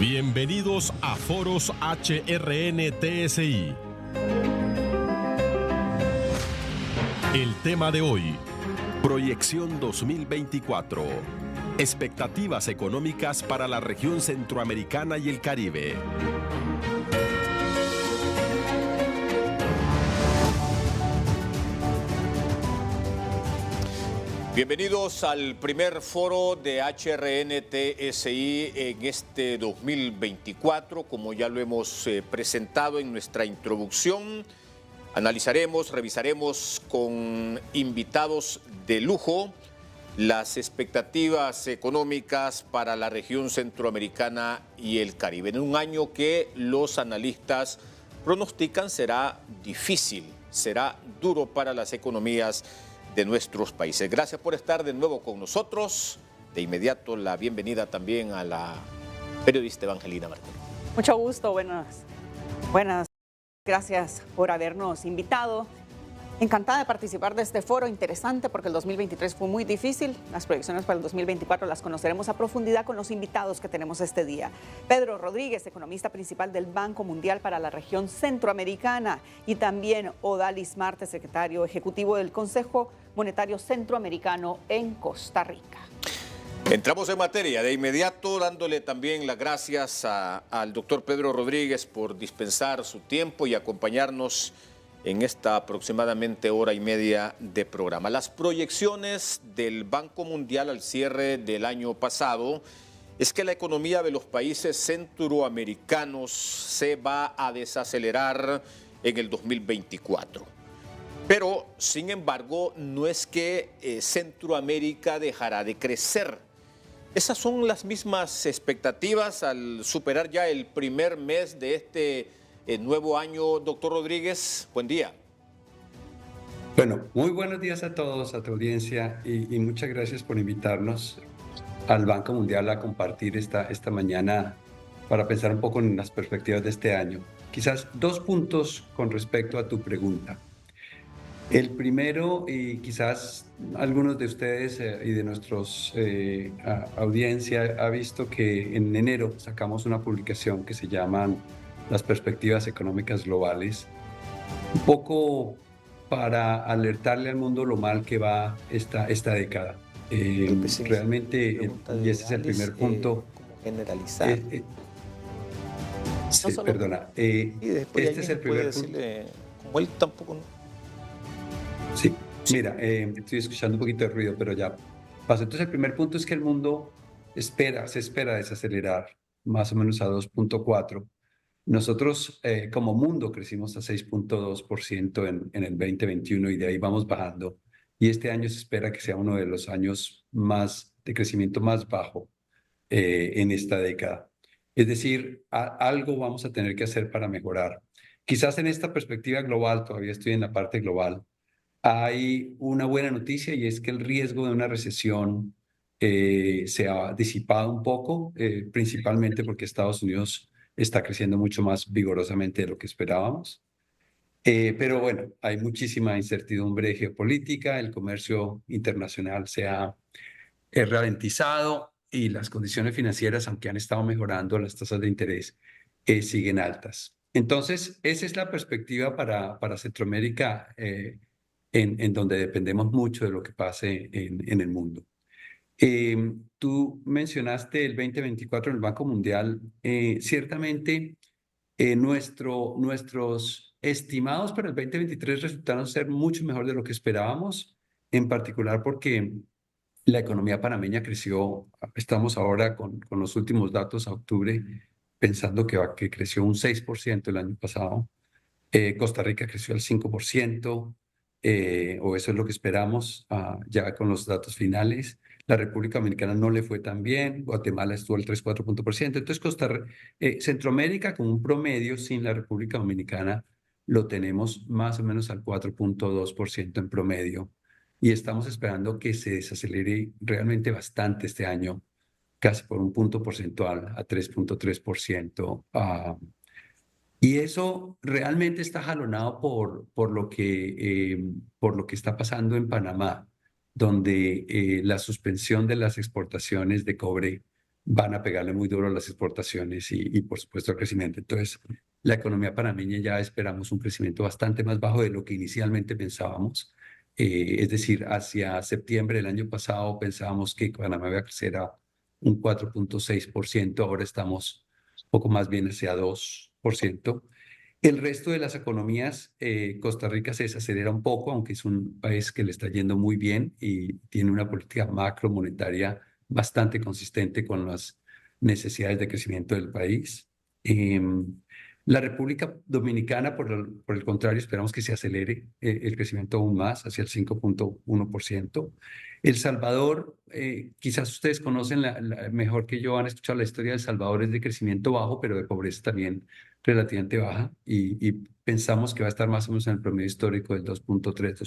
Bienvenidos a Foros HRN-TSI. El tema de hoy: Proyección 2024. Expectativas económicas para la región centroamericana y el Caribe. Bienvenidos al primer foro de HRN-TSI en este 2024. Como ya lo hemos presentado en nuestra introducción, analizaremos, revisaremos con invitados de lujo las expectativas económicas para la región centroamericana y el Caribe, en un año que los analistas pronostican será difícil, será duro para las economías de nuestros países. Gracias por estar de nuevo con nosotros. De inmediato la bienvenida también a la periodista Evangelina Martín. Mucho gusto, buenas. Gracias por habernos invitado. Encantada de participar de este foro interesante porque el 2023 fue muy difícil. Las proyecciones para el 2024 las conoceremos a profundidad con los invitados que tenemos este día. Pedro Rodríguez, economista principal del Banco Mundial para la región centroamericana, y también Odalis Marte, secretario ejecutivo del Consejo Monetario Centroamericano en Costa Rica. Entramos en materia de inmediato, dándole también las gracias al doctor Pedro Rodríguez por dispensar su tiempo y acompañarnos en esta aproximadamente hora y media de programa. Las proyecciones del Banco Mundial al cierre del año pasado es que la economía de los países centroamericanos se va a desacelerar en el 2024. Pero, sin embargo, no es que Centroamérica dejará de crecer. Esas son las mismas expectativas al superar ya el primer mes de este nuevo año. Doctor Rodríguez, buen día. Bueno, muy buenos días a todos, a tu audiencia, y muchas gracias por invitarnos al Banco Mundial a compartir esta mañana para pensar un poco en las perspectivas de este año. Quizás dos puntos con respecto a tu pregunta. El primero, y quizás algunos de ustedes y de nuestros audiencia ha visto que en enero sacamos una publicación que se llama Las perspectivas económicas globales, un poco para alertarle al mundo lo mal que va esta década. Realmente, y ese es el primer punto. Generalizar. Sí, perdona. Este es el primer punto. Como él tampoco. Sí, mira, estoy escuchando un poquito de ruido, pero ya pasó. Entonces, el primer punto es que el mundo se espera desacelerar más o menos a 2.4. Nosotros como mundo crecimos a 6.2% en el 2021 y de ahí vamos bajando. Y este año se espera que sea uno de los años de crecimiento más bajo en esta década. Es decir, algo vamos a tener que hacer para mejorar. Quizás en esta perspectiva global, todavía estoy en la parte global, hay una buena noticia y es que el riesgo de una recesión se ha disipado un poco, principalmente porque Estados Unidos está creciendo mucho más vigorosamente de lo que esperábamos. Pero bueno, hay muchísima incertidumbre geopolítica, el comercio internacional se ha ralentizado y las condiciones financieras, aunque han estado mejorando, las tasas de interés siguen altas. Entonces, esa es la perspectiva para Centroamérica, en donde dependemos mucho de lo que pase en el mundo. Tú mencionaste el 2024 en el Banco Mundial. Ciertamente, nuestros estimados para el 2023 resultaron ser mucho mejor de lo que esperábamos, en particular porque la economía panameña creció. Estamos ahora con los últimos datos a octubre, pensando que creció un 6% el año pasado. Costa Rica creció al 5%, o eso es lo que esperamos ya con los datos finales. La República Dominicana no le fue tan bien, Guatemala estuvo al 3-4%. Entonces, Centroamérica como un promedio sin la República Dominicana lo tenemos más o menos al 4.2% en promedio. Y estamos esperando que se desacelere realmente bastante este año, casi por un punto porcentual a 3.3%. Y eso realmente está jalonado por lo que está pasando en Panamá, donde la suspensión de las exportaciones de cobre van a pegarle muy duro a las exportaciones y por supuesto al crecimiento. Entonces, la economía panameña ya esperamos un crecimiento bastante más bajo de lo que inicialmente pensábamos. Es decir, hacia septiembre del año pasado pensábamos que Panamá iba a crecer a un 4.6%, ahora estamos un poco más bien hacia 2%. El resto de las economías, Costa Rica se desacelera un poco, aunque es un país que le está yendo muy bien y tiene una política macromonetaria bastante consistente con las necesidades de crecimiento del país. La República Dominicana, por el contrario, esperamos que se acelere el crecimiento aún más, hacia el 5.1%. El Salvador, quizás ustedes conocen mejor que yo, han escuchado la historia de El Salvador, es de crecimiento bajo, pero de pobreza también relativamente baja, y pensamos que va a estar más o menos en el promedio histórico del 2.3,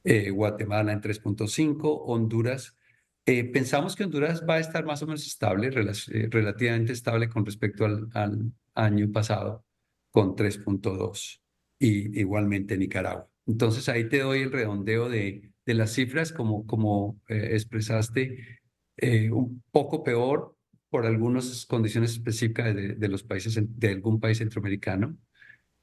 2.5. Guatemala en 3.5, Honduras. Pensamos que Honduras va a estar más o menos estable, relativamente estable con respecto al año pasado, con 3.2, y igualmente Nicaragua. Entonces ahí te doy el redondeo de las cifras, como expresaste, un poco peor por algunas condiciones específicas de los países, de algún país centroamericano,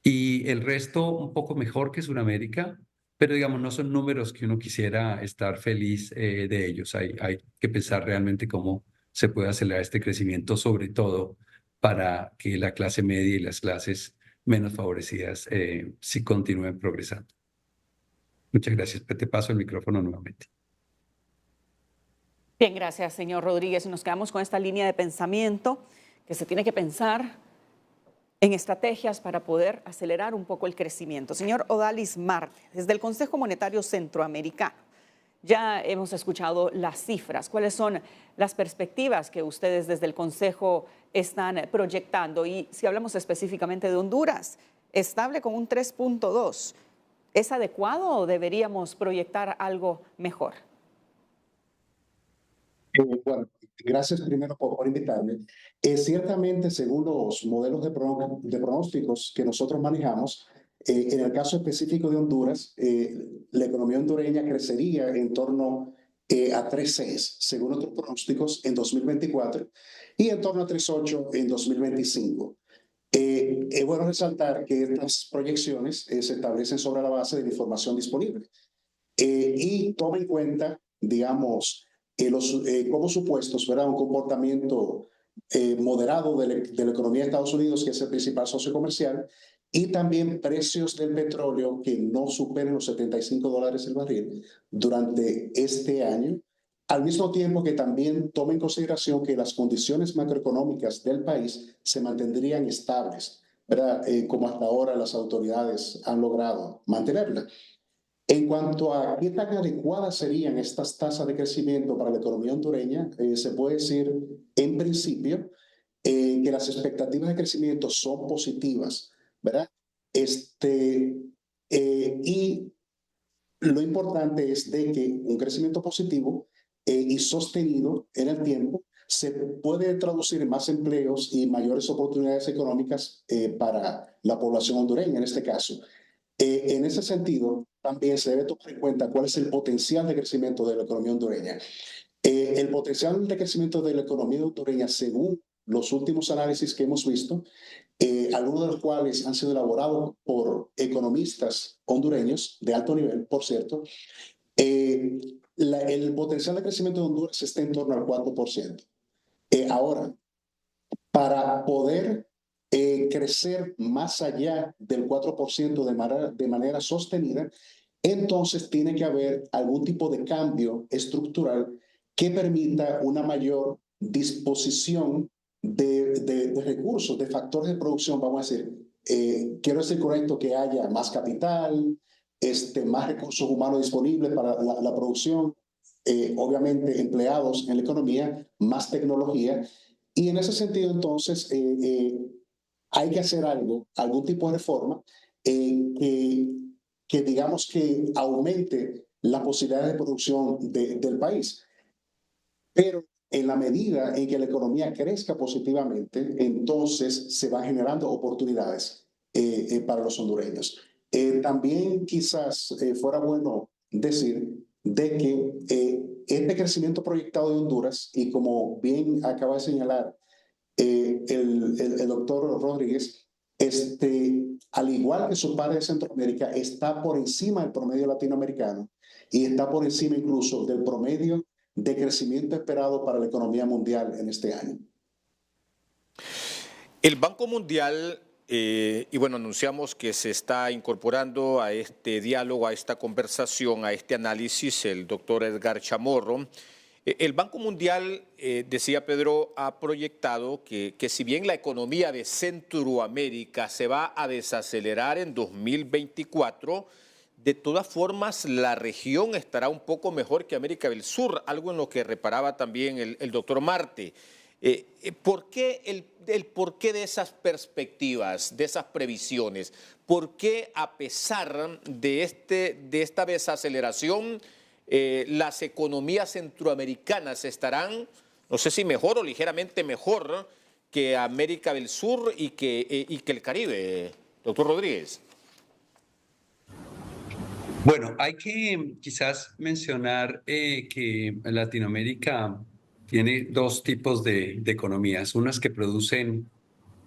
y el resto un poco mejor que Sudamérica, pero digamos, no son números que uno quisiera estar feliz de ellos. Hay que pensar realmente cómo se puede acelerar este crecimiento, sobre todo para que la clase media y las clases menos favorecidas sí continúen progresando. Muchas gracias. Te paso el micrófono nuevamente. Bien, gracias, señor Rodríguez. Y nos quedamos con esta línea de pensamiento que se tiene que pensar en estrategias para poder acelerar un poco el crecimiento. Señor Odalis Marte, desde el Consejo Monetario Centroamericano, ya hemos escuchado las cifras. ¿Cuáles son las perspectivas que ustedes desde el Consejo están proyectando? Y si hablamos específicamente de Honduras, estable con un 3.2, ¿es adecuado o deberíamos proyectar algo mejor? Bueno, gracias primero por invitarme. Ciertamente, según los modelos de pronósticos que nosotros manejamos, en el caso específico de Honduras, la economía hondureña crecería en torno a 3.6, según otros pronósticos, en 2024, y en torno a 3.8 en 2025. Es bueno resaltar que estas proyecciones se establecen sobre la base de la información disponible y toma en cuenta, digamos, como supuestos, ¿verdad? Un comportamiento moderado de la economía de Estados Unidos, que es el principal socio comercial, y también precios del petróleo que no superen los $75 el barril durante este año, al mismo tiempo que también toma en consideración que las condiciones macroeconómicas del país se mantendrían estables, ¿verdad? Como hasta ahora las autoridades han logrado mantenerla. En cuanto a qué tan adecuadas serían estas tasas de crecimiento para la economía hondureña, se puede decir, en principio, que las expectativas de crecimiento son positivas, ¿verdad? Y lo importante es de que un crecimiento positivo y sostenido en el tiempo se puede traducir en más empleos y mayores oportunidades económicas para la población hondureña en este caso. En ese sentido, también se debe tomar en cuenta cuál es el potencial de crecimiento de la economía hondureña. El potencial de crecimiento de la economía hondureña, según los últimos análisis que hemos visto, algunos de los cuales han sido elaborados por economistas hondureños de alto nivel, por cierto, el potencial de crecimiento de Honduras está en torno al 4%. Ahora, para poder crecer más allá del 4% de manera sostenida, entonces tiene que haber algún tipo de cambio estructural que permita una mayor disposición de recursos, de factores de producción, vamos a decir. Quiero decir con esto que haya más capital, más recursos humanos disponibles para la producción, obviamente empleados en la economía, más tecnología. Y en ese sentido, entonces, hay que hacer algún tipo de reforma que digamos que aumente las posibilidades de producción del país. Pero en la medida en que la economía crezca positivamente, entonces se van generando oportunidades para los hondureños. También quizás fuera bueno decir de que este crecimiento proyectado de Honduras, y como bien acaba de señalar el doctor Rodríguez, al igual que su par de Centroamérica, está por encima del promedio latinoamericano y está por encima incluso del promedio de crecimiento esperado para la economía mundial en este año. El Banco Mundial, y bueno, anunciamos que se está incorporando a este diálogo, a esta conversación, a este análisis, el doctor Edgar Chamorro. El Banco Mundial, decía Pedro, ha proyectado que si bien la economía de Centroamérica se va a desacelerar en 2024, de todas formas la región estará un poco mejor que América del Sur, algo en lo que reparaba también el doctor Marte. ¿Por qué el porqué de esas perspectivas, de esas previsiones? ¿Por qué a pesar de esta desaceleración, las economías centroamericanas estarán, no sé si mejor o ligeramente mejor que América del Sur y que el Caribe, doctor Rodríguez? Bueno, hay que quizás mencionar que Latinoamérica tiene dos tipos de economías, unas que producen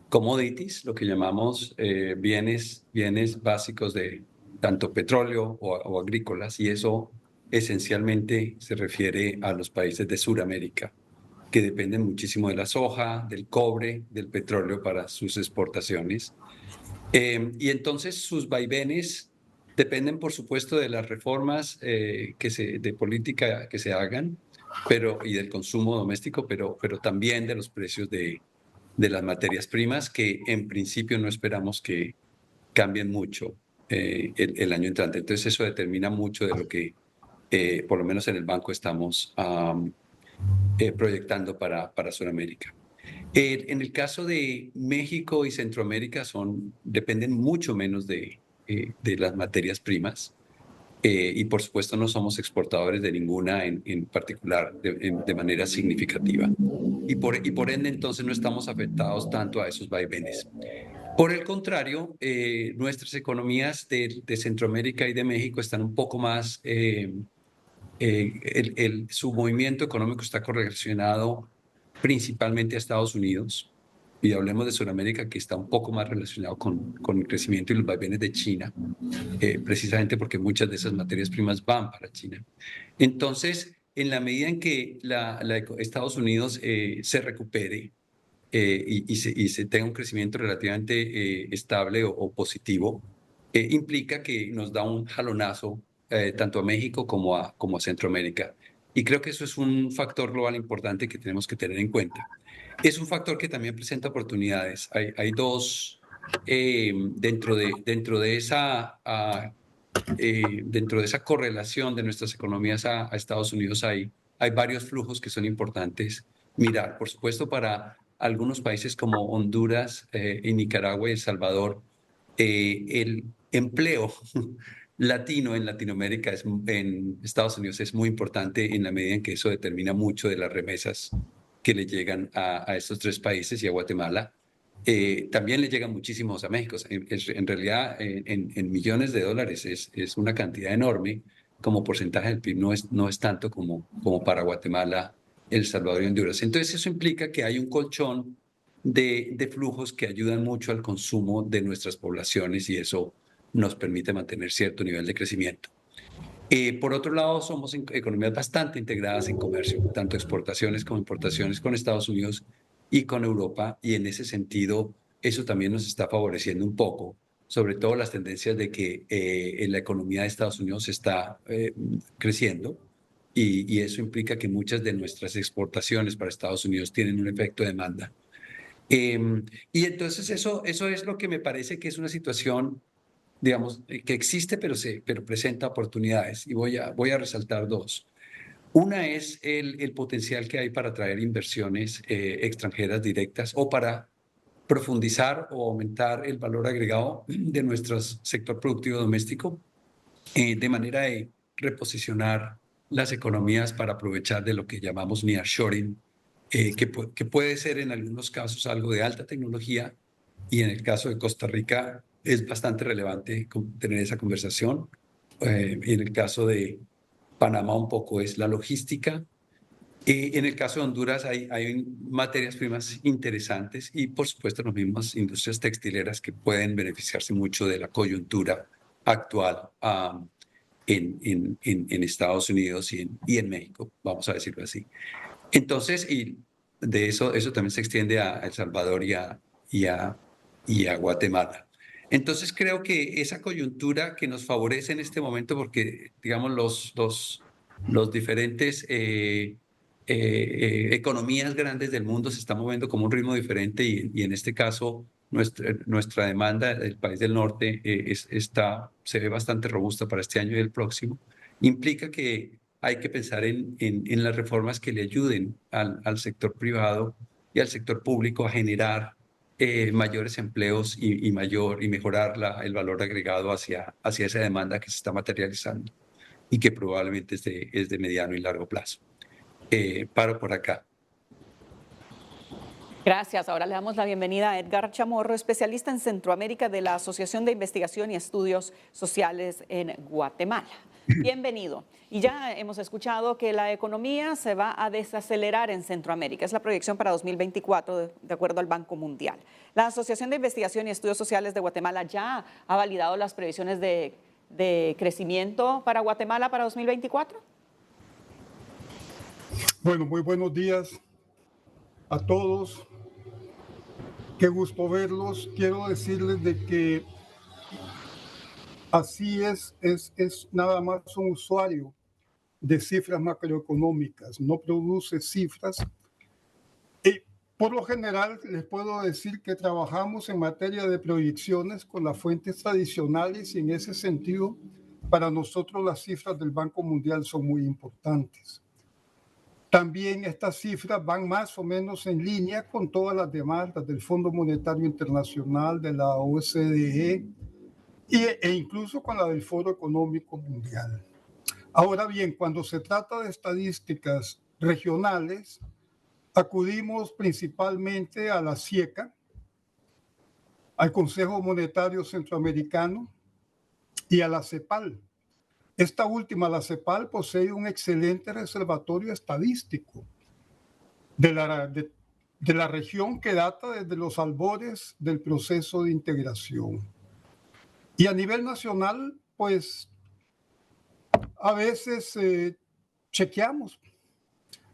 commodities, lo que llamamos bienes básicos de tanto petróleo o agrícolas, y eso esencialmente se refiere a los países de Sudamérica, que dependen muchísimo de la soja, del cobre, del petróleo para sus exportaciones. Y entonces sus vaivenes dependen, por supuesto, de las reformas de política que se hagan, y del consumo doméstico, pero también de los precios de las materias primas, que en principio no esperamos que cambien mucho el año entrante. Entonces eso determina mucho de lo que, por lo menos en el banco, estamos proyectando para Sudamérica. En el caso de México y Centroamérica dependen mucho menos de las materias primas. Y por supuesto no somos exportadores de ninguna en particular de manera significativa. Y por ende entonces no estamos afectados tanto a esos vaivenes. Por el contrario, nuestras economías de Centroamérica y de México están un poco más, su movimiento económico está correlacionado principalmente a Estados Unidos. Y hablemos de Sudamérica, que está un poco más relacionado con el crecimiento y los vaivenes de China, precisamente porque muchas de esas materias primas van para China. Entonces, en la medida en que Estados Unidos se recupere y se tenga un crecimiento relativamente estable o positivo, implica que nos da un jalonazo tanto a México como a Centroamérica. Y creo que eso es un factor global importante que tenemos que tener en cuenta. Es un factor que también presenta oportunidades. Hay dos, dentro de esa correlación de nuestras economías a Estados Unidos, hay varios flujos que son importantes mirar. Por supuesto, para algunos países como Honduras, y Nicaragua y El Salvador, el empleo latino en Latinoamérica, en Estados Unidos, es muy importante en la medida en que eso determina mucho de las remesas que le llegan a estos tres países y a Guatemala. También le llegan muchísimos a México. En realidad, en millones de dólares es una cantidad enorme. Como porcentaje del PIB no es tanto como para Guatemala, El Salvador y Honduras. Entonces eso implica que hay un colchón de flujos que ayudan mucho al consumo de nuestras poblaciones y eso nos permite mantener cierto nivel de crecimiento. Por otro lado, somos economías bastante integradas en comercio, tanto exportaciones como importaciones con Estados Unidos y con Europa, y en ese sentido eso también nos está favoreciendo un poco, sobre todo las tendencias de que la economía de Estados Unidos está creciendo, y eso implica que muchas de nuestras exportaciones para Estados Unidos tienen un efecto de demanda. Y entonces eso es lo que me parece que es una situación, digamos, que existe, pero presenta oportunidades. Y voy a resaltar dos. Una es el potencial que hay para atraer inversiones extranjeras directas o para profundizar o aumentar el valor agregado de nuestro sector productivo doméstico, de manera de reposicionar las economías para aprovechar de lo que llamamos nearshoring, que puede ser en algunos casos algo de alta tecnología, y en el caso de Costa Rica es bastante relevante tener esa conversación. Y en el caso de Panamá un poco es la logística. En el caso de Honduras hay materias primas interesantes y por supuesto las mismas industrias textileras que pueden beneficiarse mucho de la coyuntura actual en Estados Unidos y en México, vamos a decirlo así. Entonces, y de eso también se extiende a El Salvador y a Guatemala. Entonces creo que esa coyuntura que nos favorece en este momento, porque digamos los diferentes economías grandes del mundo se están moviendo como un ritmo diferente y en este caso nuestra demanda del país del norte se ve bastante robusta para este año y el próximo, implica que hay que pensar en las reformas que le ayuden al sector privado y al sector público a generar mayores empleos y mejorar el valor agregado hacia esa demanda que se está materializando y que probablemente es de mediano y largo plazo. Paro por acá. Gracias. Ahora le damos la bienvenida a Edgar Chamorro, especialista en Centroamérica de la Asociación de Investigación y Estudios Sociales en Guatemala. Bienvenido. Y ya hemos escuchado que la economía se va a desacelerar en Centroamérica. Es la proyección para 2024, de acuerdo al Banco Mundial. La Asociación de Investigación y Estudios Sociales de Guatemala ya ha validado las previsiones de crecimiento para Guatemala para 2024. Bueno, muy buenos días a todos. Qué gusto verlos. Quiero decirles de que así es nada más un usuario de cifras macroeconómicas, no produce cifras. Y por lo general les puedo decir que trabajamos en materia de proyecciones con las fuentes tradicionales y en ese sentido para nosotros las cifras del Banco Mundial son muy importantes. También estas cifras van más o menos en línea con todas las demandas del Fondo Monetario Internacional, de la OCDE e incluso con la del Foro Económico Mundial. Ahora bien, cuando se trata de estadísticas regionales, acudimos principalmente a la CIECA, al Consejo Monetario Centroamericano y a la CEPAL. Esta última, la CEPAL, posee un excelente reservatorio estadístico de la región que data desde los albores del proceso de integración. Y a nivel nacional, pues, a veces chequeamos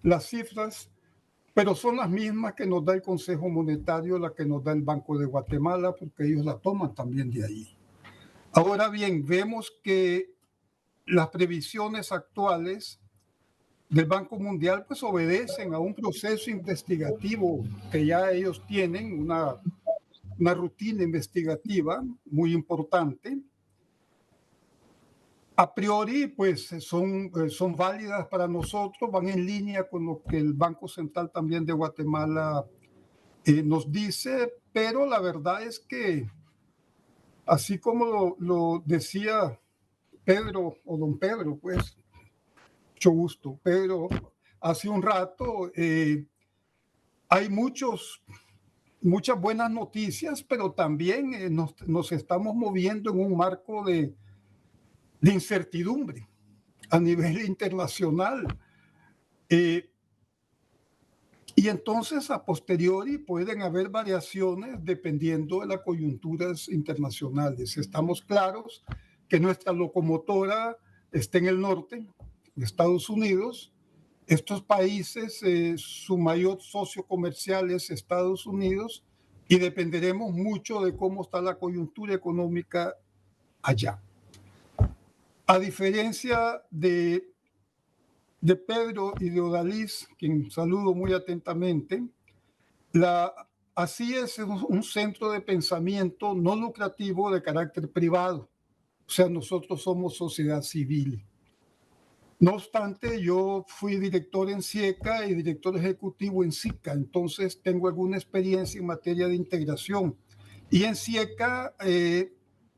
las cifras, pero son las mismas que nos da el Consejo Monetario, la que nos da el Banco de Guatemala, porque ellos la toman también de ahí. Ahora bien, vemos que las previsiones actuales del Banco Mundial pues obedecen a un proceso investigativo que ya ellos tienen, una rutina investigativa muy importante. A priori pues son válidas para nosotros, van en línea con lo que el Banco Central también de Guatemala nos dice, pero la verdad es que así como lo decía Pedro o don Pedro, pues, mucho gusto, Pedro, hace un rato hay muchas buenas noticias, pero también nos estamos moviendo en un marco de incertidumbre a nivel internacional. Y entonces a posteriori pueden haber variaciones dependiendo de las coyunturas internacionales. Estamos claros que nuestra locomotora está en el norte, en Estados Unidos. Estos países, su mayor socio comercial es Estados Unidos y dependeremos mucho de cómo está la coyuntura económica allá. A diferencia de Pedro y de Odalis, quien saludo muy atentamente, así es un centro de pensamiento no lucrativo de carácter privado. O sea, nosotros somos sociedad civil. No obstante, yo fui director en CIECA y director ejecutivo en SICA, entonces tengo alguna experiencia en materia de integración. Y en CIECA,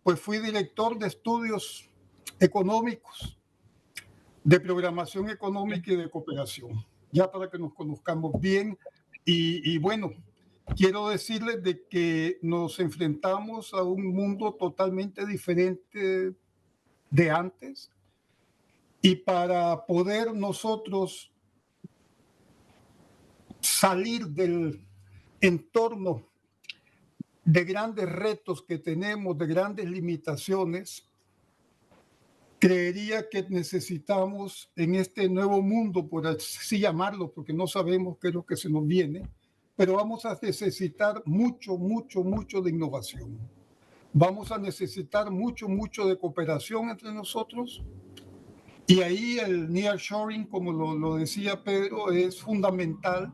pues fui director de estudios económicos, de programación económica y de cooperación, ya para que nos conozcamos bien. Y bueno, quiero decirles de que nos enfrentamos a un mundo totalmente diferente de antes Y para poder nosotros salir del entorno de grandes retos que tenemos, de grandes limitaciones, creería que necesitamos en este nuevo mundo, por así llamarlo, porque no sabemos qué es lo que se nos viene, pero vamos a necesitar mucho, mucho, mucho de innovación. Vamos a necesitar mucho, mucho de cooperación entre nosotros. Y ahí el nearshoring, como lo decía Pedro, es fundamental,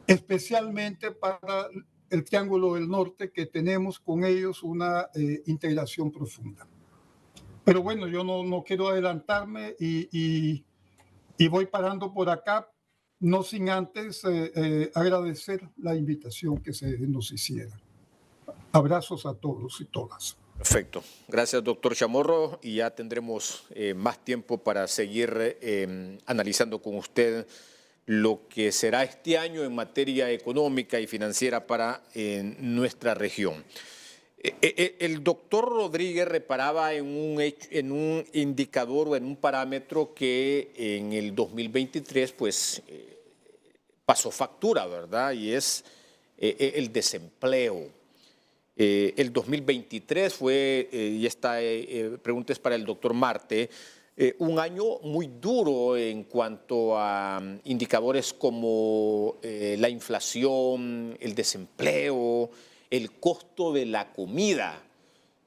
especialmente para el Triángulo del Norte, que tenemos con ellos una integración profunda. Pero bueno, yo no quiero adelantarme y voy parando por acá, no sin antes agradecer la invitación que se nos hiciera. Abrazos a todos y todas. Perfecto. Gracias, doctor Chamorro. Y ya tendremos más tiempo para seguir analizando con usted lo que será este año en materia económica y financiera para nuestra región. El doctor Rodríguez reparaba en un indicador o en un parámetro que en el 2023 pues pasó factura, ¿verdad? Y es el desempleo. El 2023 fue, y esta pregunta es para el doctor Marte, un año muy duro en cuanto a indicadores como la inflación, el desempleo, el costo de la comida.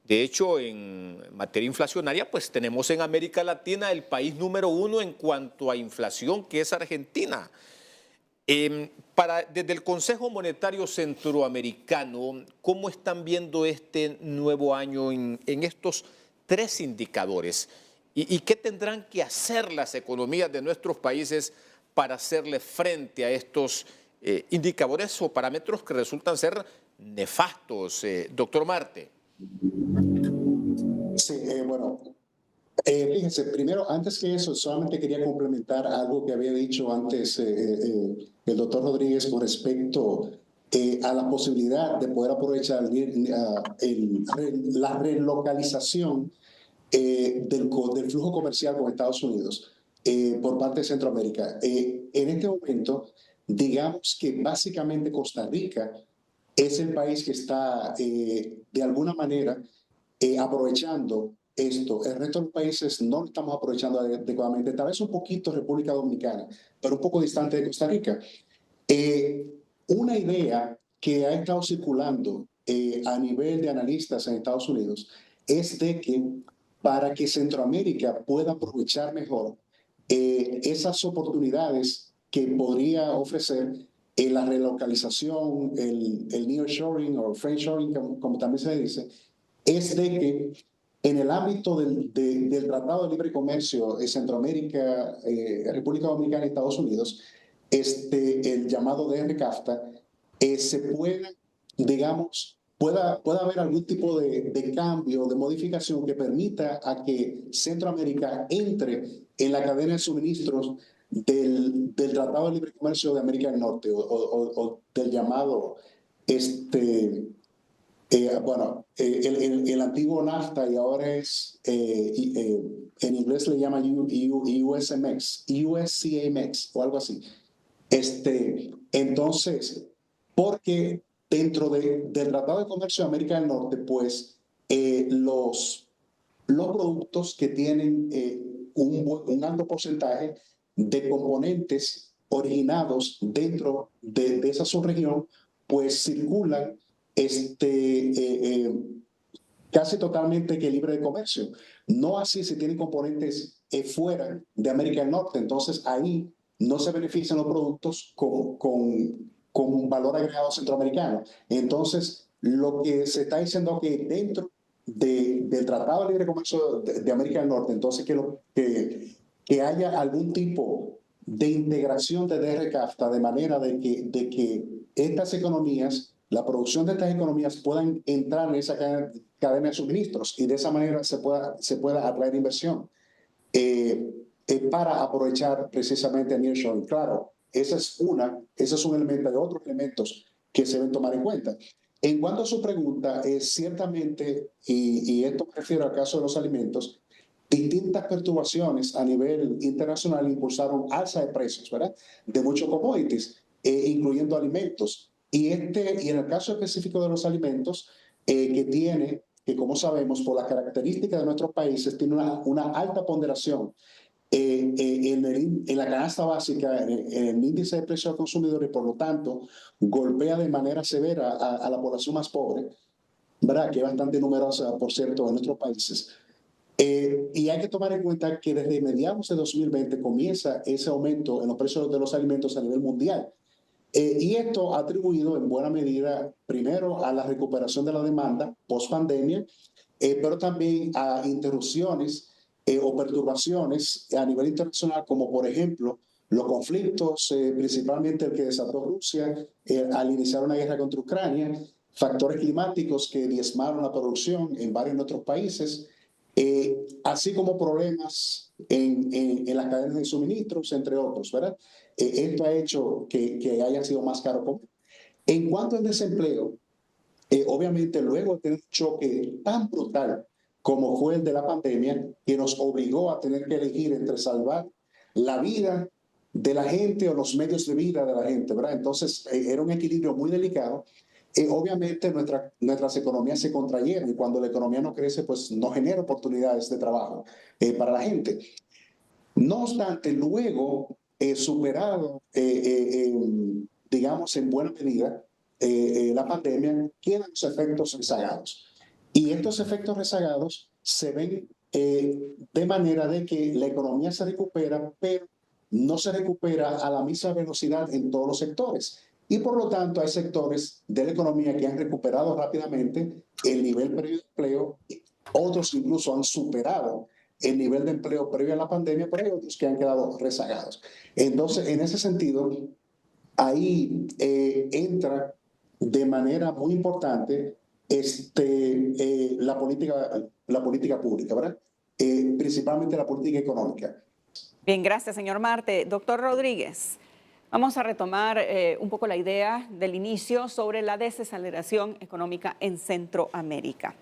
De hecho, en materia inflacionaria, pues tenemos en América Latina el país número 1 en cuanto a inflación, que es Argentina. Desde el Consejo Monetario Centroamericano, ¿cómo están viendo este nuevo año en estos 3 indicadores? ¿Y qué tendrán que hacer las economías de nuestros países para hacerle frente a estos indicadores o parámetros que resultan ser nefastos? Doctor Marte. Sí, bueno, fíjense, primero, antes que eso, solamente quería complementar algo que había dicho antes el doctor Rodríguez con respecto a la posibilidad de poder aprovechar la relocalización del flujo comercial con Estados Unidos por parte de Centroamérica. En este momento, digamos que básicamente Costa Rica es el país que está de alguna manera aprovechando esto. El resto de los países no lo estamos aprovechando adecuadamente. Tal vez un poquito República Dominicana, pero un poco distante de Costa Rica. Una idea que ha estado circulando a nivel de analistas en Estados Unidos es de que para que Centroamérica pueda aprovechar mejor esas oportunidades que podría ofrecer la relocalización, el nearshoring o friendshoring, como también se dice, es de que en el ámbito del Tratado de Libre Comercio de Centroamérica, República Dominicana y Estados Unidos, el llamado DR-CAFTA, se pueda, digamos, pueda haber algún tipo de cambio, de modificación que permita a que Centroamérica entre en la cadena de suministros del Tratado de Libre Comercio de América del Norte o del llamado el antiguo NAFTA y ahora es, en inglés le llaman USMX, USCAMX o algo así. Entonces, porque dentro del Tratado de Comercio de América del Norte, pues los productos que tienen un alto porcentaje de componentes originados dentro de esa subregión, pues circulan casi totalmente que libre de comercio. No así si tienen componentes fuera de América del Norte. Entonces ahí no se benefician los productos con valor agregado centroamericano. Entonces lo que se está diciendo es que dentro del Tratado de Libre Comercio de América del Norte, entonces que haya algún tipo de integración de DR-CAFTA de manera de que estas economías, la producción de estas economías puedan entrar en esa cadena de suministros y de esa manera se pueda atraer inversión para aprovechar precisamente el nearshoring. Claro, ese es un elemento. Hay otros elementos que se deben tomar en cuenta. En cuanto a su pregunta, ciertamente, y esto me refiero al caso de los alimentos, distintas perturbaciones a nivel internacional impulsaron alza de precios, ¿verdad? De muchos commodities, incluyendo alimentos. Y en el caso específico de los alimentos, que como sabemos, por las características de nuestros países, tiene una alta ponderación en la canasta básica, en el índice de precios al consumidor, y por lo tanto golpea de manera severa a la población más pobre, ¿verdad? Que es bastante numerosa, por cierto, en nuestros países. Y hay que tomar en cuenta que desde mediados de 2020 comienza ese aumento en los precios de los alimentos a nivel mundial. Y esto ha atribuido en buena medida, primero, a la recuperación de la demanda post-pandemia, pero también a interrupciones o perturbaciones a nivel internacional, como por ejemplo los conflictos, principalmente el que desató Rusia al iniciar una guerra contra Ucrania, factores climáticos que diezmaron la producción en varios de nuestros países, así como problemas en las cadenas de suministros, entre otros, ¿verdad? Esto ha hecho que haya sido más caro comer. En cuanto al desempleo, obviamente luego de tener un choque tan brutal como fue el de la pandemia, que nos obligó a tener que elegir entre salvar la vida de la gente o los medios de vida de la gente, ¿verdad? Entonces era un equilibrio muy delicado. Obviamente nuestras economías se contrayeron, y cuando la economía no crece, pues no genera oportunidades de trabajo para la gente. No obstante, luego, superado, digamos, en buena medida, la pandemia, quedan los efectos rezagados. Y estos efectos rezagados se ven de manera de que la economía se recupera, pero no se recupera a la misma velocidad en todos los sectores. Y por lo tanto hay sectores de la economía que han recuperado rápidamente el nivel previo de empleo, otros incluso han superado el nivel de empleo previo a la pandemia, pero hay otros que han quedado rezagados. Entonces, en ese sentido, ahí entra de manera muy importante la política pública, ¿verdad? Principalmente la política económica. Bien, gracias, señor Marte. Doctor Rodríguez, vamos a retomar un poco la idea del inicio sobre la desaceleración económica en Centroamérica.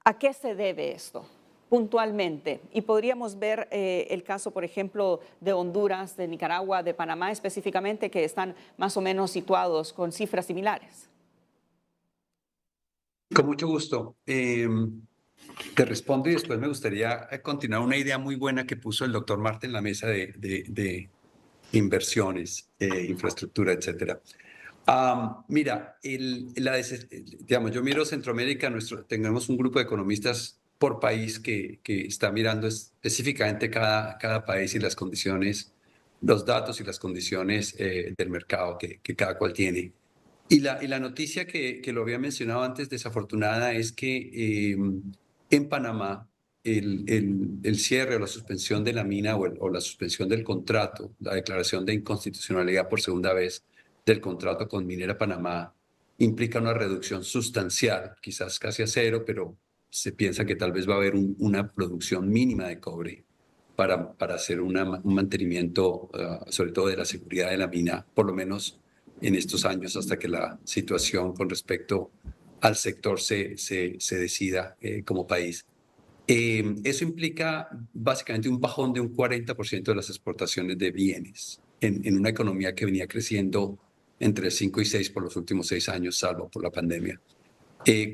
¿A qué se debe esto puntualmente? Y podríamos ver el caso, por ejemplo, de Honduras, de Nicaragua, de Panamá específicamente, que están más o menos situados con cifras similares. Con mucho gusto. Te respondo y después me gustaría continuar una idea muy buena que puso el doctor Marte en la mesa de inversiones, infraestructura, etcétera. Mira, digamos, yo miro Centroamérica, tenemos un grupo de economistas por país que está mirando específicamente cada país y las condiciones, los datos y las condiciones del mercado que cada cual tiene. Y la noticia que lo había mencionado antes, desafortunada, es que en Panamá el cierre o la suspensión de la mina o la suspensión del contrato, la declaración de inconstitucionalidad por segunda vez del contrato con Minera Panamá, implica una reducción sustancial, quizás casi a cero, pero se piensa que tal vez va a haber una producción mínima de cobre para hacer un mantenimiento, sobre todo de la seguridad de la mina, por lo menos en estos años, hasta que la situación con respecto al sector se decida como país. Eso implica básicamente un bajón de un 40% de las exportaciones de bienes en una economía que venía creciendo entre 5 y 6 por los últimos 6 años, salvo por la pandemia.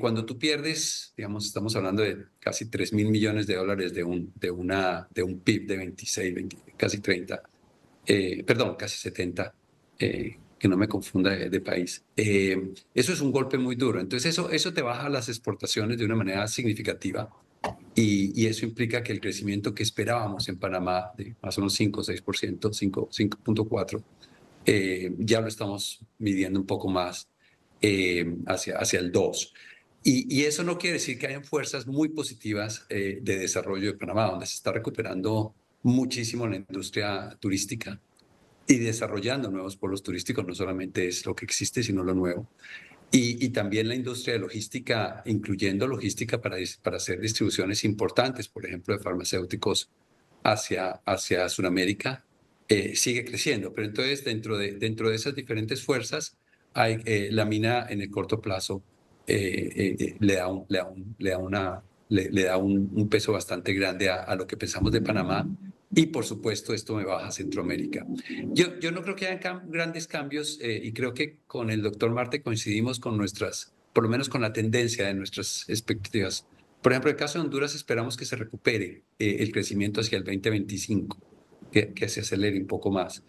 Cuando tú pierdes, digamos, estamos hablando de casi $3.000 millones de un PIB de 26, 20, casi 30, perdón, casi 70, que no me confunda de país. Eso es un golpe muy duro. Entonces eso te baja las exportaciones de una manera significativa y eso implica que el crecimiento que esperábamos en Panamá de más o menos 5 o 6%, 5.4%, ya lo estamos midiendo un poco más hacia el 2%. Y eso no quiere decir que hayan fuerzas muy positivas de desarrollo de Panamá, donde se está recuperando muchísimo la industria turística y desarrollando nuevos polos turísticos. No solamente es lo que existe, sino lo nuevo. Y también la industria de logística, incluyendo logística para hacer distribuciones importantes, por ejemplo, de farmacéuticos hacia Sudamérica, sigue creciendo. Pero entonces, dentro de esas diferentes fuerzas, la mina en el corto plazo le da le da un peso bastante grande a lo que pensamos de Panamá. Y por supuesto, esto me baja a Centroamérica. Yo no creo que haya grandes cambios y creo que con el doctor Marte coincidimos con por lo menos con la tendencia de nuestras expectativas. Por ejemplo, en el caso de Honduras esperamos que se recupere el crecimiento hacia el 2025, que se acelere un poco más.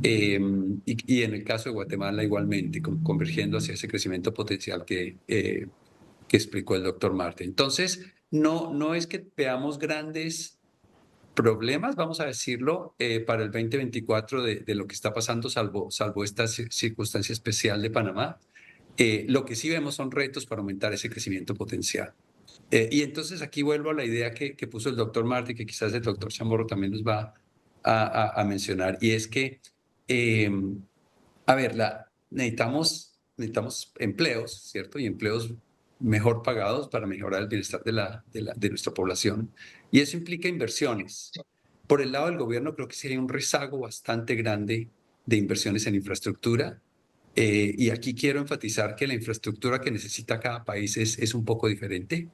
Y en el caso de Guatemala igualmente, convergiendo hacia ese crecimiento potencial que explicó el doctor Marte. Entonces, no es que veamos grandes problemas, vamos a decirlo, para el 2024 de lo que está pasando, salvo esta circunstancia especial de Panamá. Lo que sí vemos son retos para aumentar ese crecimiento potencial. Y entonces aquí vuelvo a la idea que puso el doctor Martí, que quizás el doctor Chamorro también nos va a mencionar, y es que, a ver, necesitamos empleos, ¿cierto? Y empleos mejor pagados para mejorar el bienestar de nuestra población. Y eso implica inversiones. Por el lado del gobierno creo que sí hay un rezago bastante grande de inversiones en infraestructura. Y aquí quiero enfatizar que la infraestructura que necesita cada país es un poco diferente.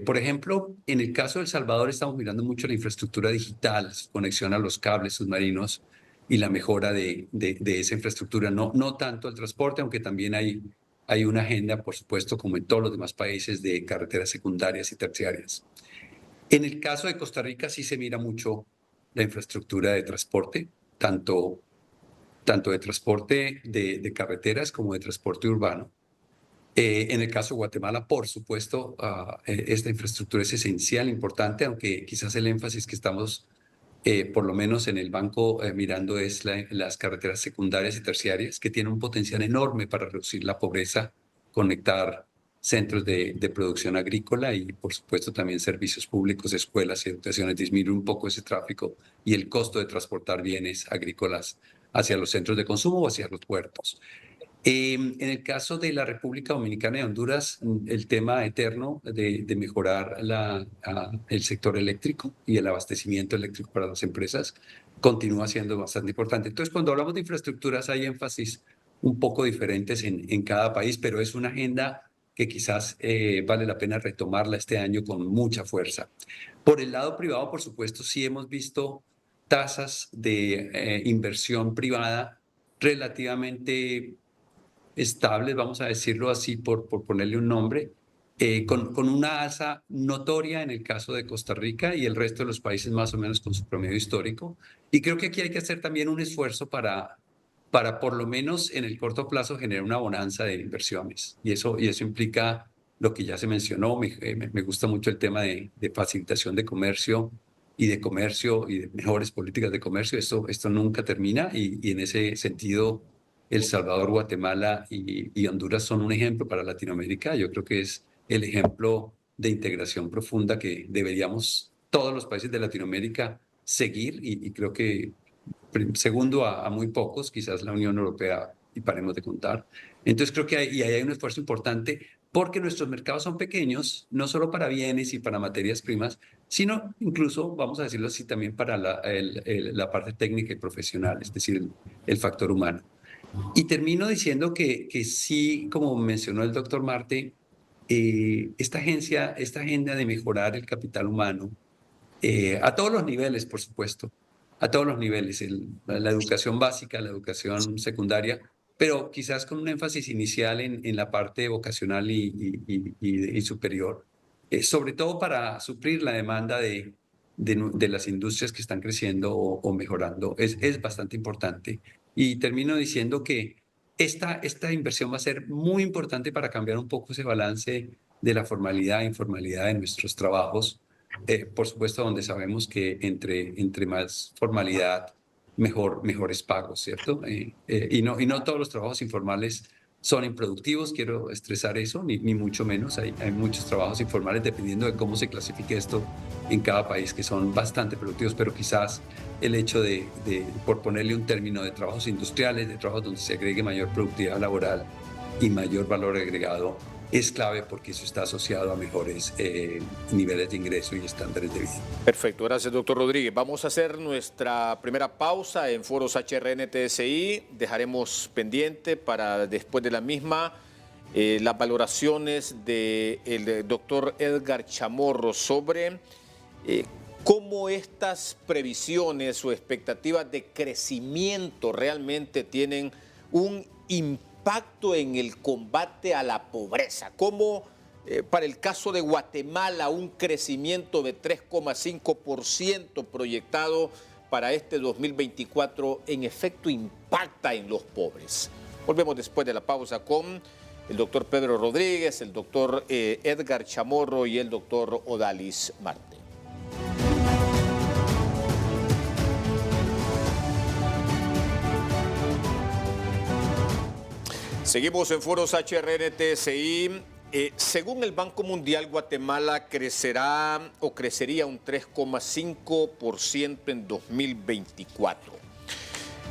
Por ejemplo, en el caso de El Salvador estamos mirando mucho la infraestructura digital, su conexión a los cables submarinos y la mejora de esa infraestructura. No tanto el transporte, aunque también hay una agenda, por supuesto, como en todos los demás países, de carreteras secundarias y terciarias. En el caso de Costa Rica sí se mira mucho la infraestructura de transporte, tanto de transporte de carreteras como de transporte urbano. En el caso de Guatemala, por supuesto, esta infraestructura es esencial, importante, aunque quizás el énfasis que estamos, por lo menos en el banco, mirando es las carreteras secundarias y terciarias, que tienen un potencial enorme para reducir la pobreza, conectar centros de producción agrícola y, por supuesto, también servicios públicos, escuelas y educaciones, disminuir un poco ese tráfico y el costo de transportar bienes agrícolas hacia los centros de consumo o hacia los puertos. En el caso de la República Dominicana y Honduras, el tema eterno de mejorar el sector eléctrico y el abastecimiento eléctrico para las empresas continúa siendo bastante importante. Entonces, cuando hablamos de infraestructuras, hay énfasis un poco diferentes en cada país, pero es una agenda que quizás vale la pena retomarla este año con mucha fuerza. Por el lado privado, por supuesto, sí hemos visto tasas de inversión privada relativamente estables, vamos a decirlo así por ponerle un nombre, con una alza notoria en el caso de Costa Rica y el resto de los países más o menos con su promedio histórico. Y creo que aquí hay que hacer también un esfuerzo para por lo menos en el corto plazo generar una bonanza de inversiones. Y eso implica lo que ya se mencionó. Me gusta mucho el tema de facilitación de comercio y de mejores políticas de comercio. Esto nunca termina y en ese sentido El Salvador, Guatemala y Honduras son un ejemplo para Latinoamérica. Yo creo que es el ejemplo de integración profunda que deberíamos todos los países de Latinoamérica seguir y creo que segundo a muy pocos, quizás la Unión Europea, y paremos de contar. Entonces creo que ahí hay un esfuerzo importante porque nuestros mercados son pequeños, no solo para bienes y para materias primas, sino incluso, vamos a decirlo así, también para la parte técnica y profesional, es decir, el factor humano. Y termino diciendo que sí, como mencionó el doctor Marte, esta agenda de mejorar el capital humano, a todos los niveles, por supuesto, a todos los niveles, la educación básica, la educación secundaria, pero quizás con un énfasis inicial en la parte vocacional y superior, sobre todo para suplir la demanda de las industrias que están creciendo o mejorando, es bastante importante. Y termino diciendo que esta inversión va a ser muy importante para cambiar un poco ese balance de la formalidad e informalidad de nuestros trabajos. Por supuesto, donde sabemos que entre más formalidad, mejores pagos, ¿cierto? Y no todos los trabajos informales son improductivos, quiero estresar eso, ni mucho menos. Hay muchos trabajos informales, dependiendo de cómo se clasifique esto en cada país, que son bastante productivos, pero quizás el hecho por ponerle un término, de trabajos industriales, de trabajos donde se agregue mayor productividad laboral y mayor valor agregado, es clave porque eso está asociado a mejores niveles de ingreso y estándares de vida. Perfecto, gracias doctor Rodríguez. Vamos a hacer nuestra primera pausa en Foros HRN TSI. Dejaremos pendiente para después de la misma las valoraciones del doctor Edgar Chamorro sobre cómo estas previsiones o expectativas de crecimiento realmente tienen un impacto en el combate a la pobreza. Cómo para el caso de Guatemala un crecimiento de 3,5% proyectado para este 2024 en efecto impacta en los pobres. Volvemos después de la pausa con el doctor Pedro Rodríguez, el doctor Edgar Chamorro y el doctor Odalis Marte. Seguimos en Foros HRN-TSI. Según el Banco Mundial, Guatemala crecería un 3,5% en 2024.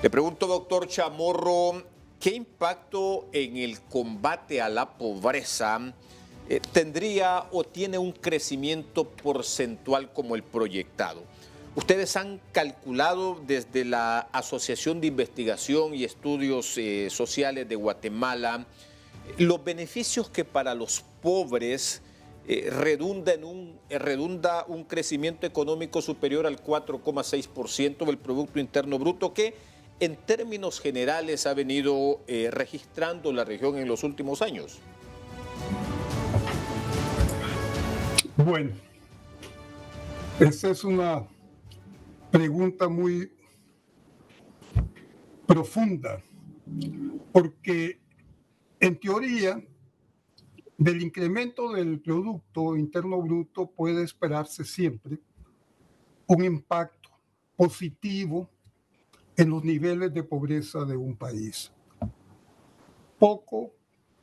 Le pregunto, doctor Chamorro, ¿qué impacto en el combate a la pobreza tendría o tiene un crecimiento porcentual como el proyectado? Ustedes han calculado desde la Asociación de Investigación y Estudios Sociales de Guatemala los beneficios que para los pobres redunda un crecimiento económico superior al 4,6% del Producto Interno Bruto que en términos generales ha venido registrando la región en los últimos años. Bueno, esa es una pregunta muy profunda, porque en teoría del incremento del Producto Interno Bruto puede esperarse siempre un impacto positivo en los niveles de pobreza de un país. Poco,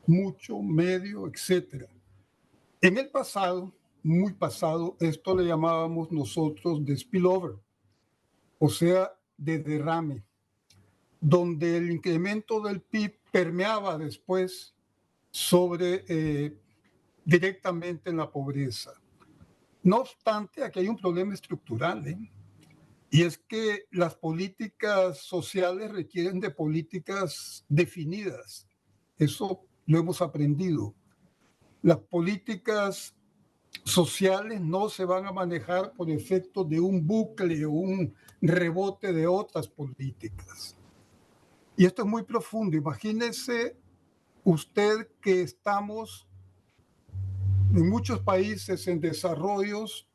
mucho, medio, etc. En el pasado, muy pasado, esto le llamábamos nosotros de spillover, o sea, de derrame, donde el incremento del PIB permeaba después sobre directamente en la pobreza. No obstante, aquí hay un problema estructural, y es que las políticas sociales requieren de políticas definidas. Eso lo hemos aprendido. Las políticas sociales no se van a manejar por efecto de un bucle o un rebote de otras políticas. Y esto es muy profundo. Imagínese usted que estamos en muchos países en desarrollos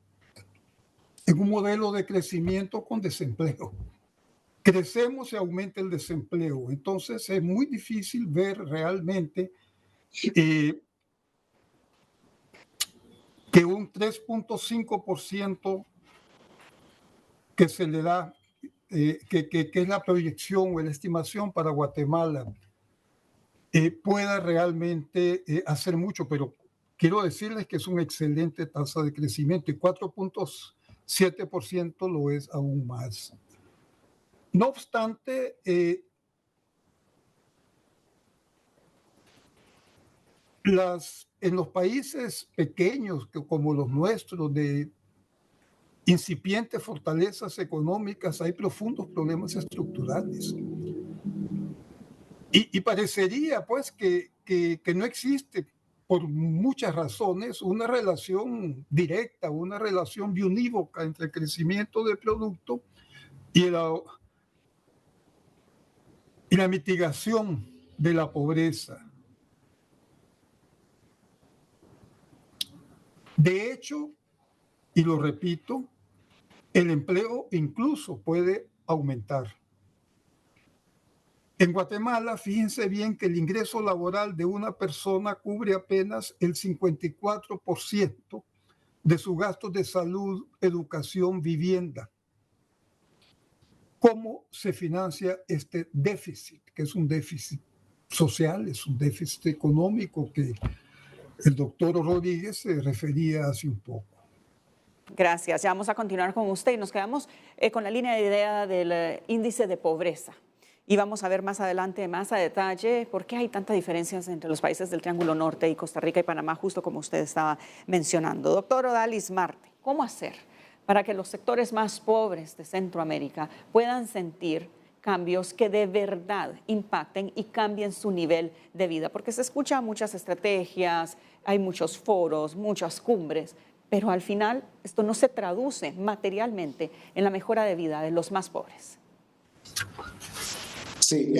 en un modelo de crecimiento con desempleo. Crecemos y aumenta el desempleo. Entonces es muy difícil ver realmente que un 3,5% que se le da, que es la proyección o la estimación para Guatemala, pueda realmente hacer mucho, pero quiero decirles que es una excelente tasa de crecimiento y 4,7% lo es aún más. No obstante, en los países pequeños como los nuestros de incipientes fortalezas económicas hay profundos problemas estructurales. Y parecería pues que no existe por muchas razones una relación directa, una relación biunívoca entre el crecimiento del producto y la mitigación de la pobreza. De hecho, y lo repito, el empleo incluso puede aumentar. En Guatemala, fíjense bien que el ingreso laboral de una persona cubre apenas el 54% de sus gastos de salud, educación, vivienda. ¿Cómo se financia este déficit? Que es un déficit social, es un déficit económico que el doctor Rodríguez se refería hace un poco. Gracias. Ya vamos a continuar con usted y nos quedamos con la línea de idea del índice de pobreza. Y vamos a ver más adelante, más a detalle, por qué hay tantas diferencias entre los países del Triángulo Norte y Costa Rica y Panamá, justo como usted estaba mencionando. Doctor Odalis Marte, ¿cómo hacer para que los sectores más pobres de Centroamérica puedan sentir cambios que de verdad impacten y cambien su nivel de vida, porque se escuchan muchas estrategias, hay muchos foros, muchas cumbres, pero al final esto no se traduce materialmente en la mejora de vida de los más pobres. Sí,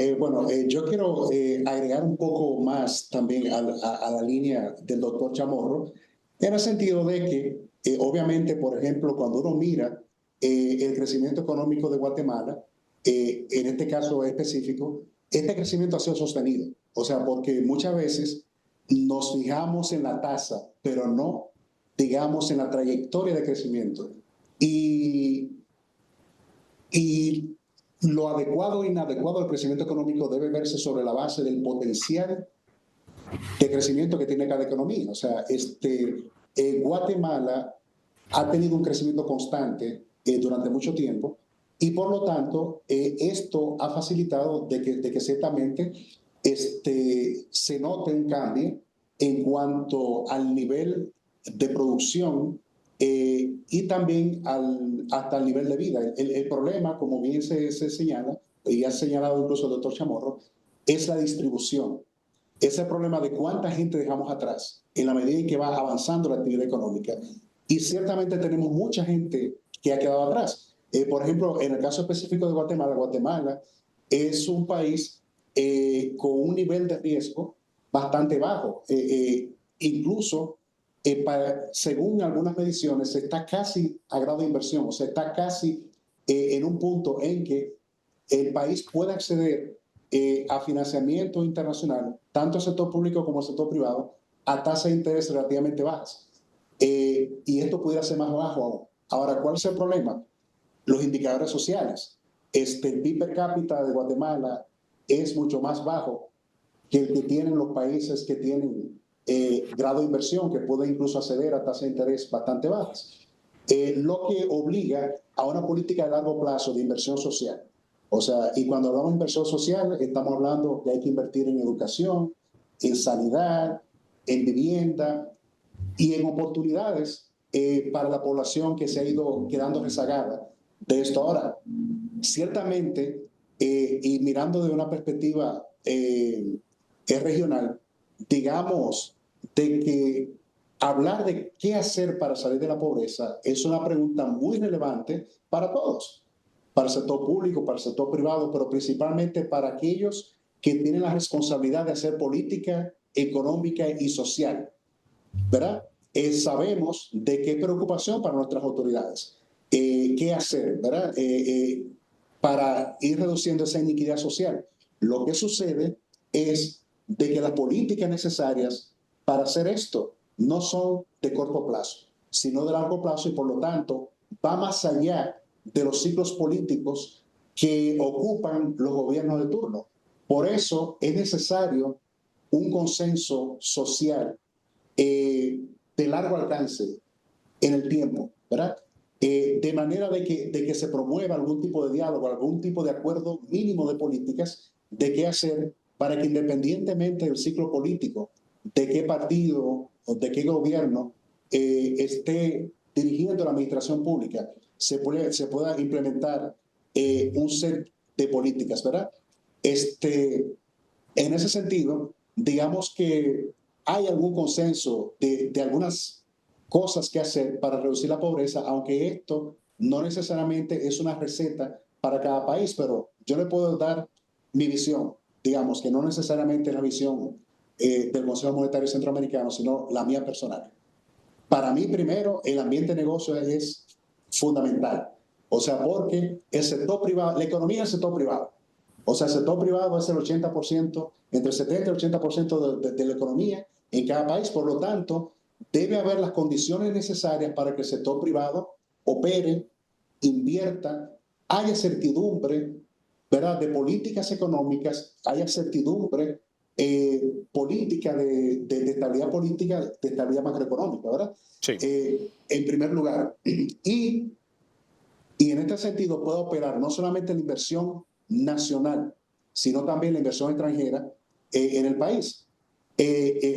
yo quiero agregar un poco más también a la línea del doctor Chamorro, en el sentido de que, obviamente, por ejemplo, cuando uno mira el crecimiento económico de Guatemala, en este caso específico, este crecimiento ha sido sostenido. O sea, porque muchas veces nos fijamos en la tasa, pero no, digamos, en la trayectoria de crecimiento. Y lo adecuado e inadecuado del crecimiento económico debe verse sobre la base del potencial de crecimiento que tiene cada economía. O sea, Guatemala ha tenido un crecimiento constante durante mucho tiempo y por lo tanto esto ha facilitado de que ciertamente se note un cambio en cuanto al nivel de producción y también hasta el nivel de vida. El problema, como bien se señala, y ha señalado incluso el doctor Chamorro, es la distribución. Es el problema de cuánta gente dejamos atrás en la medida en que va avanzando la actividad económica. Y ciertamente tenemos mucha gente que ha quedado atrás. Por ejemplo, en el caso específico de Guatemala, Guatemala es un país con un nivel de riesgo bastante bajo. Incluso, según algunas mediciones, está casi a grado de inversión, o sea, está casi en un punto en que el país puede acceder a financiamiento internacional, tanto el sector público como el sector privado, a tasas de interés relativamente bajas. Y esto pudiera ser más bajo aún. Ahora, ¿cuál es el problema? Los indicadores sociales. El PIB per cápita de Guatemala es mucho más bajo que el que tienen los países que tienen grado de inversión, que pueden incluso acceder a tasas de interés bastante bajas. Lo que obliga a una política de largo plazo de inversión social. O sea, y cuando hablamos de inversión social, estamos hablando que hay que invertir en educación, en sanidad, en vivienda y en oportunidades para la población que se ha ido quedando rezagada de esto. Ahora, ciertamente, y mirando de una perspectiva regional, digamos de que hablar de qué hacer para salir de la pobreza es una pregunta muy relevante para todos, para el sector público, para el sector privado, pero principalmente para aquellos que tienen la responsabilidad de hacer política económica y social, ¿verdad? Sabemos de qué preocupación para nuestras autoridades, qué hacer, ¿verdad? Para ir reduciendo esa iniquidad social. Lo que sucede es de que las políticas necesarias para hacer esto no son de corto plazo, sino de largo plazo y por lo tanto va más allá de los ciclos políticos que ocupan los gobiernos de turno. Por eso es necesario un consenso social de largo alcance en el tiempo, ¿verdad? De manera de que se promueva algún tipo de diálogo, algún tipo de acuerdo mínimo de políticas de qué hacer para que independientemente del ciclo político, de qué partido o de qué gobierno esté dirigiendo la administración pública, se pueda implementar un set de políticas, ¿verdad? En ese sentido, digamos que hay algún consenso de algunas cosas que hacer para reducir la pobreza, aunque esto no necesariamente es una receta para cada país, pero yo le puedo dar mi visión, digamos, que no necesariamente es la visión del Consejo Monetario Centroamericano, sino la mía personal. Para mí, primero, el ambiente de negocio es fundamental. O sea, porque el sector privado, la economía es el sector privado. O sea, el sector privado es el 80%, entre el 70 y el 80% de la economía en cada país. Por lo tanto, debe haber las condiciones necesarias para que el sector privado opere, invierta, haya certidumbre, ¿verdad?, de políticas económicas, haya certidumbre política de estabilidad política, de estabilidad macroeconómica, ¿verdad? Sí. En primer lugar. Y en este sentido puede operar no solamente la inversión nacional, sino también la inversión extranjera en el país.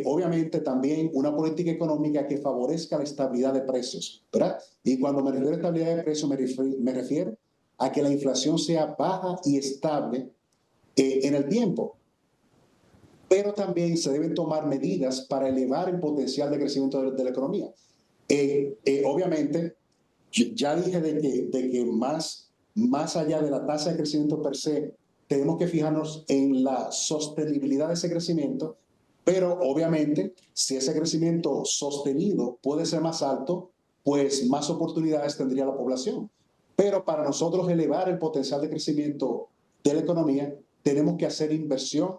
Obviamente también una política económica que favorezca la estabilidad de precios, ¿verdad? Y cuando me refiero a estabilidad de precios me refiero a que la inflación sea baja y estable en el tiempo. Pero también se deben tomar medidas para elevar el potencial de crecimiento de la economía. Obviamente, ya dije de que más allá de la tasa de crecimiento per se, tenemos que fijarnos en la sostenibilidad de ese crecimiento, pero obviamente si ese crecimiento sostenido puede ser más alto, pues más oportunidades tendría la población. Pero para nosotros elevar el potencial de crecimiento de la economía, tenemos que hacer inversión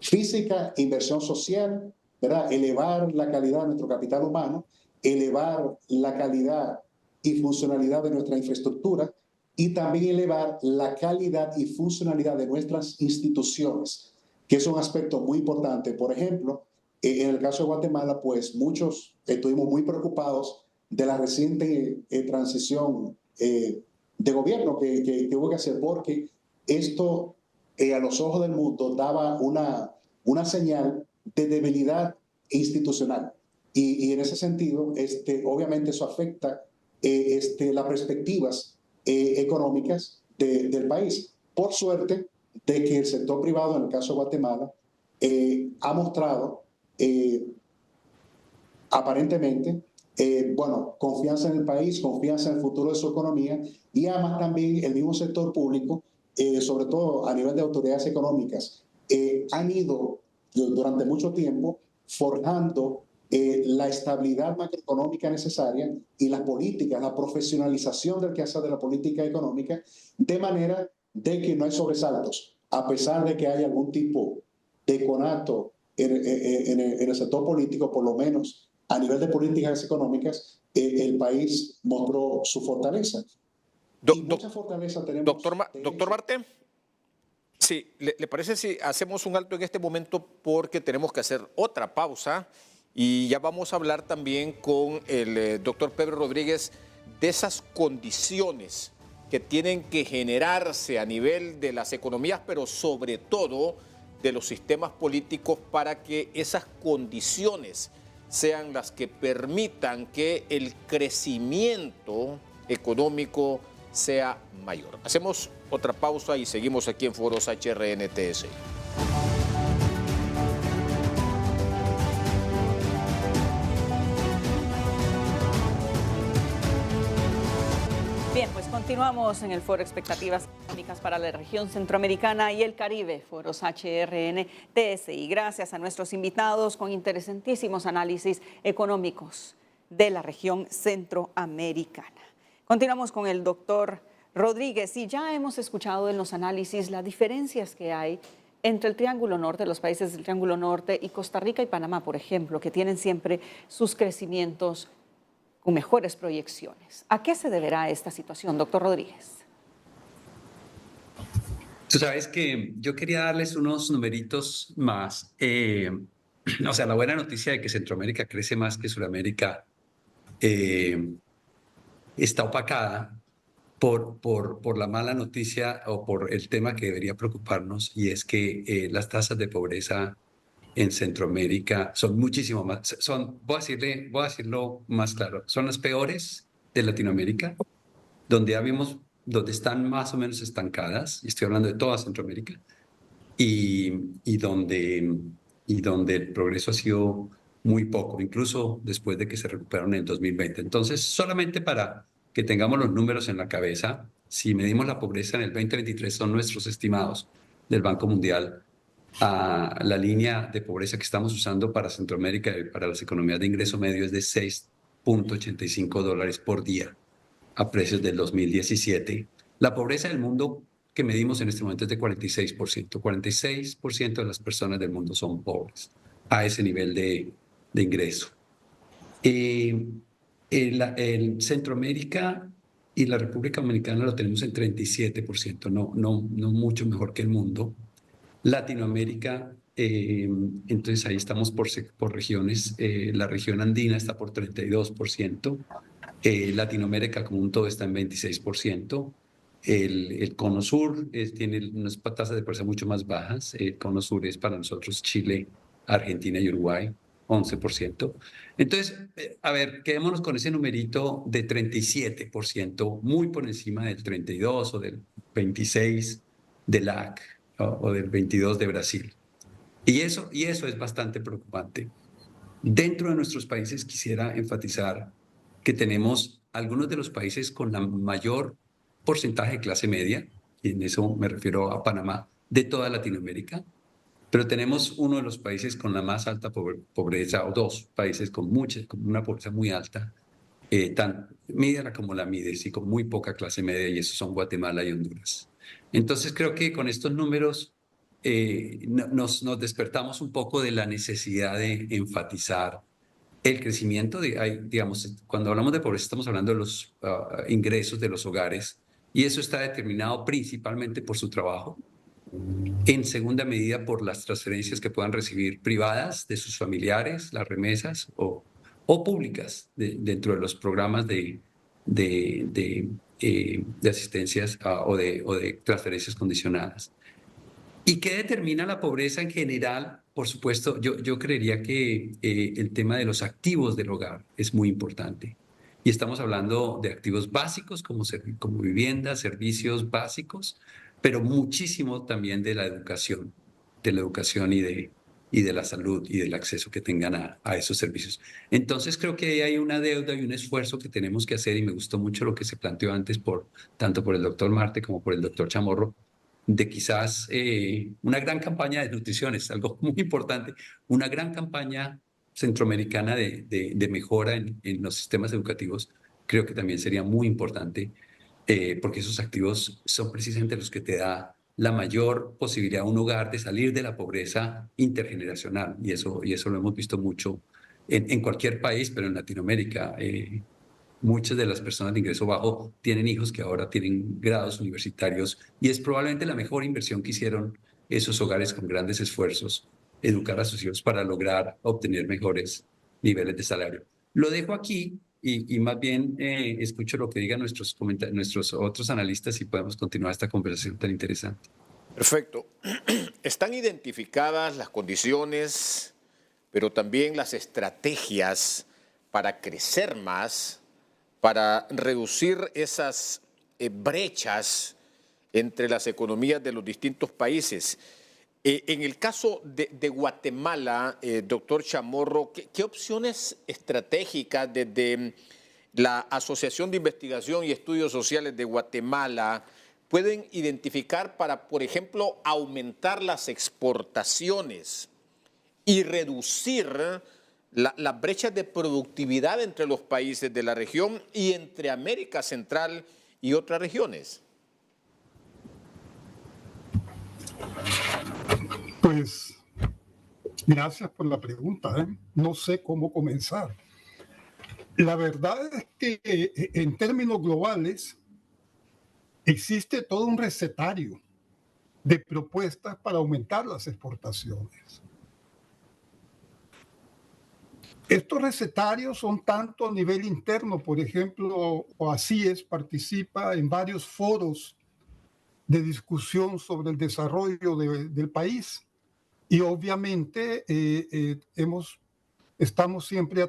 física, inversión social, ¿verdad? Elevar la calidad de nuestro capital humano, elevar la calidad y funcionalidad de nuestra infraestructura y también elevar la calidad y funcionalidad de nuestras instituciones, que es un aspecto muy importante. Por ejemplo, en el caso de Guatemala, pues muchos estuvimos muy preocupados de la reciente transición de gobierno que hubo que hacer, porque esto a los ojos del mundo daba una señal de debilidad institucional. Y en ese sentido, obviamente eso afecta las perspectivas económicas del país. Por suerte, de que el sector privado, en el caso de Guatemala, ha mostrado aparentemente confianza en el país, confianza en el futuro de su economía y además también el mismo sector público, sobre todo a nivel de autoridades económicas, han ido durante mucho tiempo forjando la estabilidad macroeconómica necesaria y las políticas, la profesionalización del quehacer de la política económica, de manera de que no hay sobresaltos, a pesar de que haya algún tipo de conato en el sector político, por lo menos a nivel de políticas económicas, el país mostró su fortaleza. Y mucha fortaleza tenemos. Doctor Marte, sí, ¿le parece si hacemos un alto en este momento porque tenemos que hacer otra pausa? Y ya vamos a hablar también con el doctor Pedro Rodríguez de esas condiciones que tienen que generarse a nivel de las economías, pero sobre todo de los sistemas políticos para que esas condiciones sean las que permitan que el crecimiento económico sea mayor. Hacemos otra pausa y seguimos aquí en Foros HRNTS. Bien, pues continuamos en el Foro Expectativas Económicas para la Región Centroamericana y el Caribe, Foros HRNTS. Y gracias a nuestros invitados con interesantísimos análisis económicos de la región centroamericana. Continuamos con el doctor Rodríguez y ya hemos escuchado en los análisis las diferencias que hay entre el Triángulo Norte, los países del Triángulo Norte y Costa Rica y Panamá, por ejemplo, que tienen siempre sus crecimientos con mejores proyecciones. ¿A qué se deberá esta situación, doctor Rodríguez? Tú sabes que yo quería darles unos numeritos más. O sea, la buena noticia de que Centroamérica crece más que Sudamérica está opacada por la mala noticia o por el tema que debería preocuparnos, y es que las tasas de pobreza en Centroamérica son muchísimo más, voy a decirlo más claro, son las peores de Latinoamérica, donde están más o menos estancadas, y estoy hablando de toda Centroamérica, y donde el progreso ha sido muy poco, incluso después de que se recuperaron en el 2020. Entonces, solamente para que tengamos los números en la cabeza, si medimos la pobreza en el 2023, son nuestros estimados del Banco Mundial, a la línea de pobreza que estamos usando para Centroamérica y para las economías de ingreso medio es de $6.85 por día a precios del 2017. La pobreza del mundo que medimos en este momento es de 46%. 46% de las personas del mundo son pobres a ese nivel de ingreso. El Centroamérica y la República Dominicana lo tenemos en 37%, no mucho mejor que el mundo. Latinoamérica, entonces ahí estamos por regiones. La región andina está por 32%. Latinoamérica como un todo está en 26%. El cono sur tiene unas tasas de pobreza mucho más bajas. El cono sur es para nosotros Chile, Argentina y Uruguay. 11%. Entonces, a ver, quedémonos con ese numerito de 37%, muy por encima del 32 o del 26 de LAC o del 22 de Brasil. Y eso es bastante preocupante. Dentro de nuestros países quisiera enfatizar que tenemos algunos de los países con la mayor porcentaje de clase media, y en eso me refiero a Panamá, de toda Latinoamérica, pero tenemos uno de los países con la más alta pobreza, o dos países con una pobreza muy alta, tan mídela como la mides, y con muy poca clase media, y esos son Guatemala y Honduras. Entonces creo que con estos números nos despertamos un poco de la necesidad de enfatizar el crecimiento digamos, cuando hablamos de pobreza estamos hablando de los ingresos de los hogares, y eso está determinado principalmente por su trabajo, en segunda medida por las transferencias que puedan recibir privadas de sus familiares, las remesas, o públicas dentro de los programas de asistencias o de transferencias condicionadas. ¿Y qué determina la pobreza en general? Por supuesto, yo creería que el tema de los activos del hogar es muy importante. Y estamos hablando de activos básicos como vivienda, servicios básicos, pero muchísimo también de la educación y de la salud y del acceso que tengan a esos servicios. Entonces creo que hay una deuda y un esfuerzo que tenemos que hacer, y me gustó mucho lo que se planteó antes tanto por el doctor Marte como por el doctor Chamorro, de quizás una gran campaña de nutrición, es algo muy importante, una gran campaña centroamericana de mejora en los sistemas educativos, creo que también sería muy importante, porque esos activos son precisamente los que te da la mayor posibilidad a un hogar de salir de la pobreza intergeneracional, y eso lo hemos visto mucho en cualquier país, pero en Latinoamérica. Muchas de las personas de ingreso bajo tienen hijos que ahora tienen grados universitarios, y es probablemente la mejor inversión que hicieron esos hogares con grandes esfuerzos, educar a sus hijos para lograr obtener mejores niveles de salario. Lo dejo aquí y más bien escucho lo que digan nuestros otros analistas, y podemos continuar esta conversación tan interesante. Perfecto. Están identificadas las condiciones, pero también las estrategias para crecer más, para reducir esas brechas entre las economías de los distintos países. En el caso de Guatemala, doctor Chamorro, ¿qué opciones estratégicas desde la Asociación de Investigación y Estudios Sociales de Guatemala pueden identificar para, por ejemplo, aumentar las exportaciones y reducir las brechas de productividad entre los países de la región y entre América Central y otras regiones? Pues gracias por la pregunta, ¿eh? No sé cómo comenzar. La verdad es que en términos globales existe todo un recetario de propuestas para aumentar las exportaciones. Estos recetarios son tanto a nivel interno, por ejemplo, OASIES participa en varios foros de discusión sobre el desarrollo del país, y obviamente estamos siempre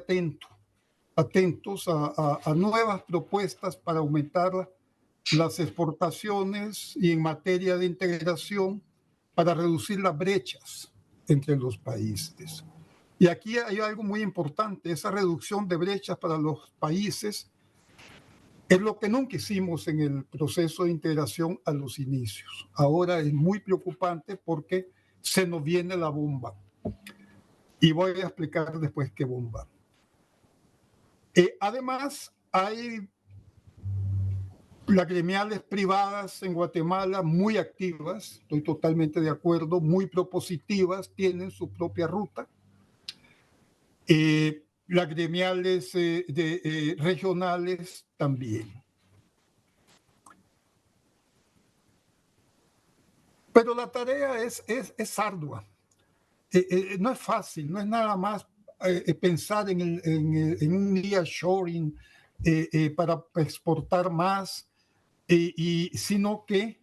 atentos a nuevas propuestas para aumentar las exportaciones y en materia de integración para reducir las brechas entre los países. Y aquí hay algo muy importante: esa reducción de brechas para los países es lo que nunca hicimos en el proceso de integración a los inicios. Ahora es muy preocupante porque se nos viene la bomba. Y voy a explicar después qué bomba. Además, hay las gremiales privadas en Guatemala muy activas, estoy totalmente de acuerdo, muy propositivas, tienen su propia ruta. Las gremiales regionales también. Pero la tarea es ardua. No es fácil, no es nada más pensar en un nearshoring para exportar más, sino que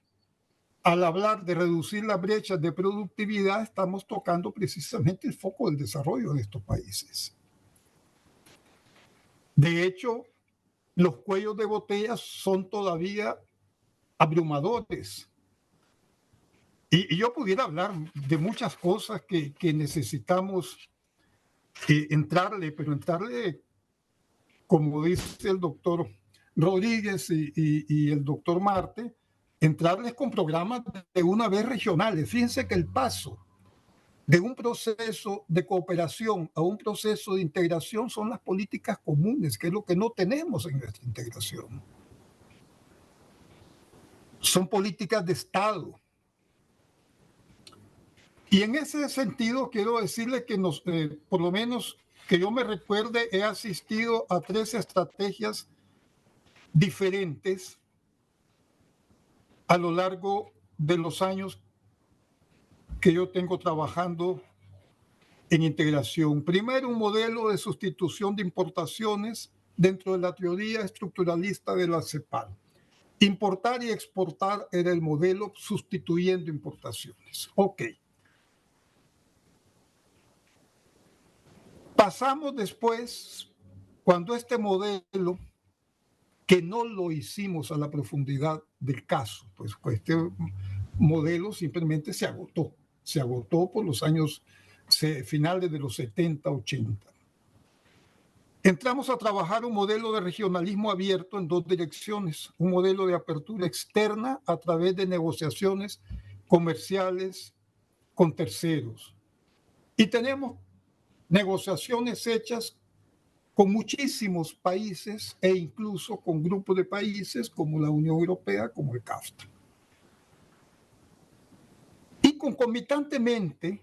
al hablar de reducir las brechas de productividad, estamos tocando precisamente el foco del desarrollo de estos países. De hecho, los cuellos de botella son todavía abrumadores. Y yo pudiera hablar de muchas cosas que necesitamos entrarle, pero entrarle, como dice el doctor Rodríguez y el doctor Marte, entrarles con programas de una vez regionales. Fíjense que el paso de un proceso de cooperación a un proceso de integración son las políticas comunes, que es lo que no tenemos en nuestra integración. Son políticas de Estado. Y en ese sentido quiero decirle que por lo menos que yo me recuerde, he asistido a 3 estrategias diferentes a lo largo de los años que yo tengo trabajando en integración. Primero, un modelo de sustitución de importaciones dentro de la teoría estructuralista de la CEPAL. Importar y exportar era el modelo sustituyendo importaciones. Ok. Pasamos después, cuando este modelo, que no lo hicimos a la profundidad del caso, pues este modelo simplemente se agotó por los años finales de los 70, 80. Entramos a trabajar un modelo de regionalismo abierto en 2 direcciones, un modelo de apertura externa a través de negociaciones comerciales con terceros. Y tenemos negociaciones hechas con muchísimos países e incluso con grupos de países como la Unión Europea, como el CAFTA. Y concomitantemente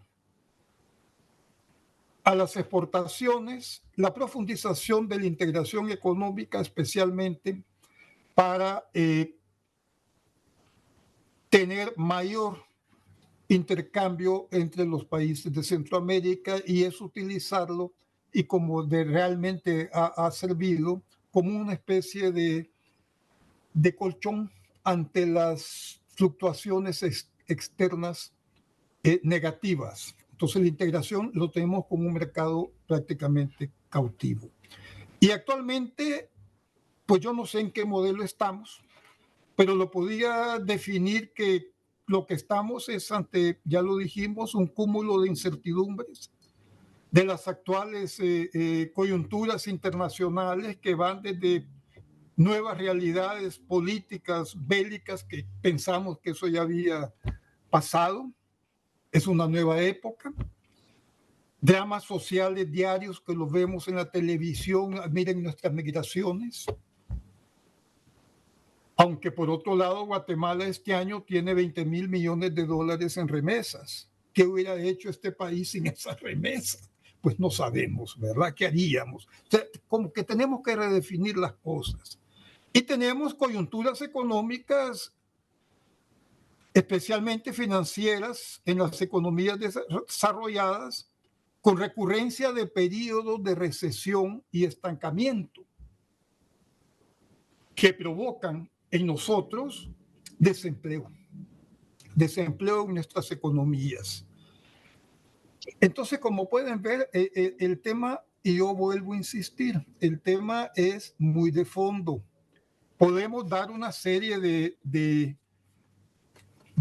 a las exportaciones, la profundización de la integración económica, especialmente para tener mayor intercambio entre los países de Centroamérica, y es utilizarlo y como realmente ha servido como una especie de colchón ante las fluctuaciones externas negativas. Entonces la integración lo tenemos como un mercado prácticamente cautivo. Y actualmente, pues yo no sé en qué modelo estamos, pero lo podría definir que lo que estamos es ante, ya lo dijimos, un cúmulo de incertidumbres de las actuales coyunturas internacionales que van desde nuevas realidades políticas, bélicas, que pensamos que eso ya había pasado, es una nueva época, dramas sociales diarios que los vemos en la televisión, miren nuestras migraciones. Aunque por otro lado, Guatemala este año tiene 20,000 millones de dólares en remesas. ¿Qué hubiera hecho este país sin esas remesas? Pues no sabemos, ¿verdad? ¿Qué haríamos? O sea, como que tenemos que redefinir las cosas. Y tenemos coyunturas económicas, especialmente financieras, en las economías desarrolladas, con recurrencia de periodos de recesión y estancamiento, que provocan en nosotros desempleo en nuestras economías. Entonces, como pueden ver, el tema, y yo vuelvo a insistir, el tema es muy de fondo. Podemos dar una serie de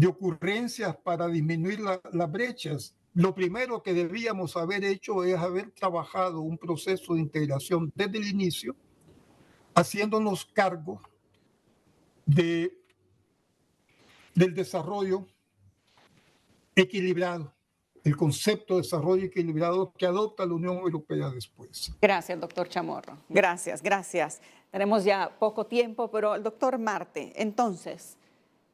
ocurrencias para disminuir las brechas. Lo primero que debíamos haber hecho es haber trabajado un proceso de integración desde el inicio, haciéndonos cargo del desarrollo equilibrado, el concepto de desarrollo equilibrado que adopta la Unión Europea después. Gracias, doctor Chamorro. Gracias. Tenemos ya poco tiempo, pero el doctor Marte, entonces,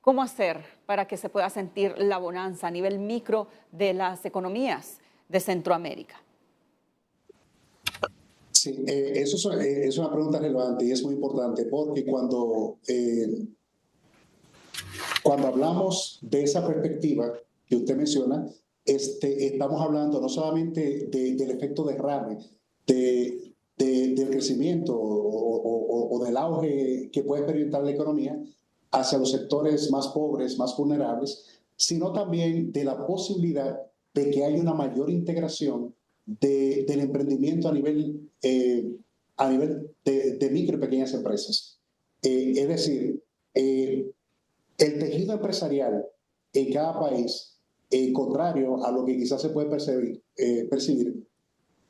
¿cómo hacer para que se pueda sentir la bonanza a nivel micro de las economías de Centroamérica? Sí, eso es una pregunta relevante y es muy importante, porque cuando hablamos de esa perspectiva que usted menciona, estamos hablando no solamente del efecto derrame, del crecimiento o del auge que puede experimentar la economía hacia los sectores más pobres, más vulnerables, sino también de la posibilidad de que haya una mayor integración del emprendimiento a nivel de micro y pequeñas empresas. Es decir, el tejido empresarial en cada país, contrario a lo que quizás se puede percibir,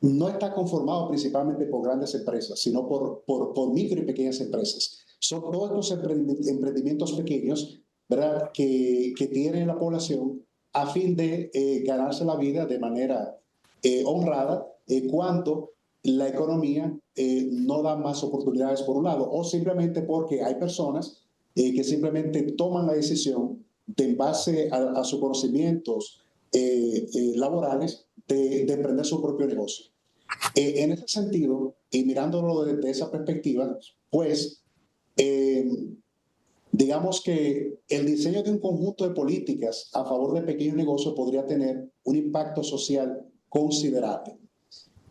no está conformado principalmente por grandes empresas, sino por micro y pequeñas empresas. Son todos estos emprendimientos pequeños, ¿verdad?, que tiene la población a fin de ganarse la vida de manera honrada cuando la economía no da más oportunidades por un lado, o simplemente porque hay personas que simplemente toman la decisión de, en base a sus conocimientos laborales, de emprender su propio negocio. En ese sentido, y mirándolo desde esa perspectiva, pues digamos que el diseño de un conjunto de políticas a favor de pequeños negocios podría tener un impacto social considerable.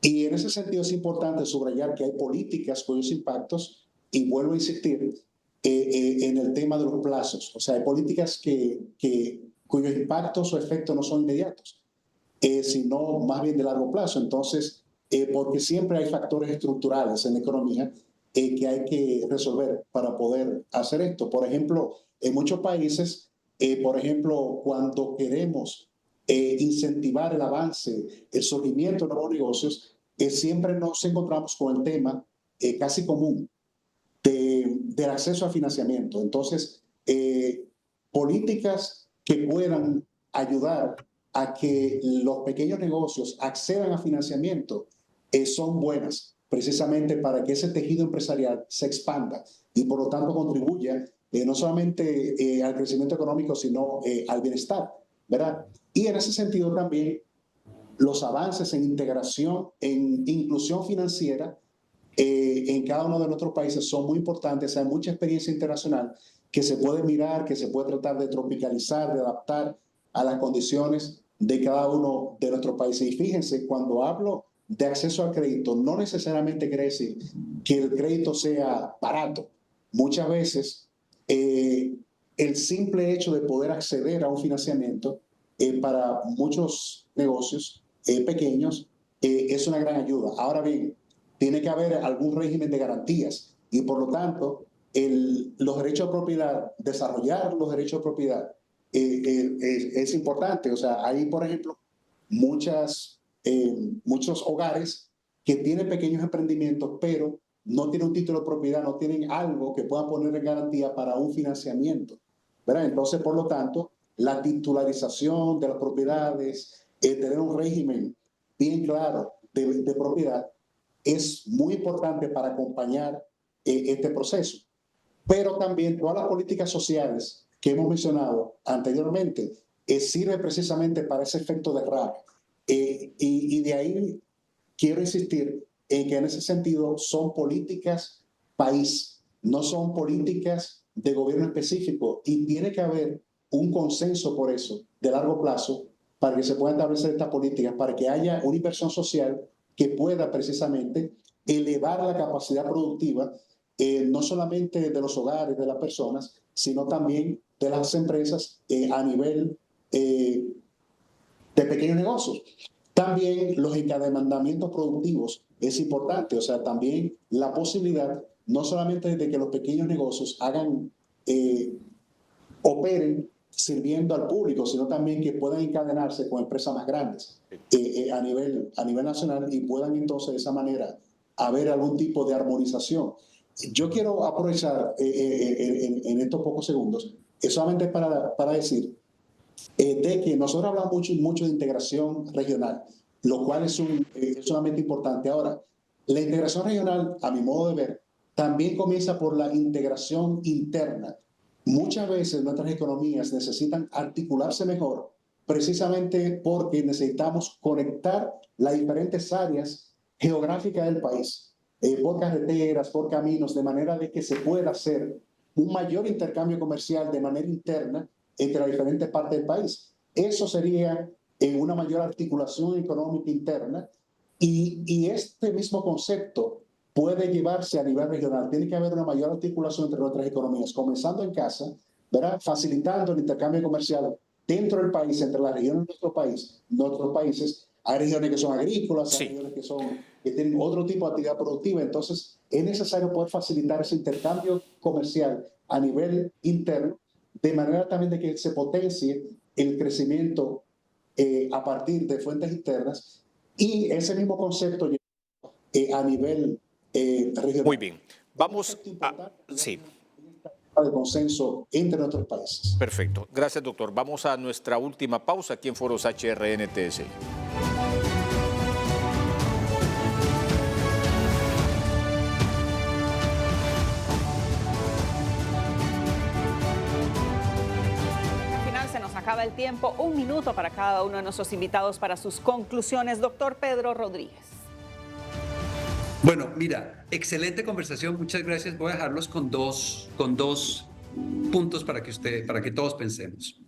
Y en ese sentido es importante subrayar que hay políticas cuyos impactos, y vuelvo a insistir en el tema de los plazos, o sea, hay políticas cuyos impactos o efectos no son inmediatos, sino más bien de largo plazo. Entonces, porque siempre hay factores estructurales en la economía que hay que resolver para poder hacer esto. Por ejemplo, en muchos países, por ejemplo, cuando queremos incentivar el avance, el surgimiento de nuevos negocios, siempre nos encontramos con el tema casi común del acceso a financiamiento. Entonces, políticas que puedan ayudar a que los pequeños negocios accedan a financiamiento son buenas, precisamente para que ese tejido empresarial se expanda y por lo tanto contribuya no solamente al crecimiento económico, sino al bienestar, ¿verdad? Y en ese sentido también los avances en integración, en inclusión financiera en cada uno de nuestros países son muy importantes. Hay mucha experiencia internacional que se puede mirar, que se puede tratar de tropicalizar, de adaptar a las condiciones de cada uno de nuestros países. Y fíjense, cuando hablo de acceso al crédito, no necesariamente quiere decir que el crédito sea barato. Muchas veces el simple hecho de poder acceder a un financiamiento para muchos negocios pequeños es una gran ayuda. Ahora bien, tiene que haber algún régimen de garantías y por lo tanto los derechos de propiedad, desarrollar los derechos de propiedad es importante. O sea, hay, por ejemplo, muchos hogares que tienen pequeños emprendimientos, pero no tienen un título de propiedad, no tienen algo que puedan poner en garantía para un financiamiento, ¿verdad? Entonces, por lo tanto, la titularización de las propiedades, tener un régimen bien claro de propiedad, es muy importante para acompañar este proceso. Pero también todas las políticas sociales que hemos mencionado anteriormente sirven precisamente para ese efecto de derrame. Y de ahí quiero insistir en que en ese sentido son políticas país, no son políticas de gobierno específico, y tiene que haber un consenso por eso de largo plazo para que se puedan establecer estas políticas, para que haya una inversión social que pueda precisamente elevar la capacidad productiva, no solamente de los hogares, de las personas, sino también de las empresas a nivel de pequeños negocios. También los encadenamientos productivos es importante, o sea, también la posibilidad no solamente de que los pequeños negocios operen sirviendo al público, sino también que puedan encadenarse con empresas más grandes a nivel nacional y puedan entonces de esa manera haber algún tipo de armonización. Yo quiero aprovechar en estos pocos segundos solamente para decir de que nosotros hablamos mucho de integración regional, lo cual es sumamente importante. Ahora, la integración regional, a mi modo de ver, también comienza por la integración interna. Muchas veces nuestras economías necesitan articularse mejor precisamente porque necesitamos conectar las diferentes áreas geográficas del país, por carreteras, por caminos, de manera de que se pueda hacer un mayor intercambio comercial de manera interna entre las diferentes partes del país. Eso sería una mayor articulación económica interna, y este mismo concepto puede llevarse a nivel regional. Tiene que haber una mayor articulación entre nuestras economías, comenzando en casa, ¿verdad? Facilitando el intercambio comercial dentro del país, entre las regiones de nuestros países. Hay regiones que son agrícolas, hay regiones que tienen otro tipo de actividad productiva. Entonces, es necesario poder facilitar ese intercambio comercial a nivel interno, de manera también de que se potencie el crecimiento a partir de fuentes internas, y ese mismo concepto a nivel regional. Muy bien. Vamos a... Sí. De consenso entre nuestros países. Perfecto. Gracias, doctor. Vamos a nuestra última pausa aquí en Foros HRNTS. Acaba el tiempo, 1 minuto para cada uno de nuestros invitados para sus conclusiones. Doctor Pedro Rodríguez. Bueno, mira, excelente conversación, muchas gracias. Voy a dejarlos con dos puntos para que todos pensemos.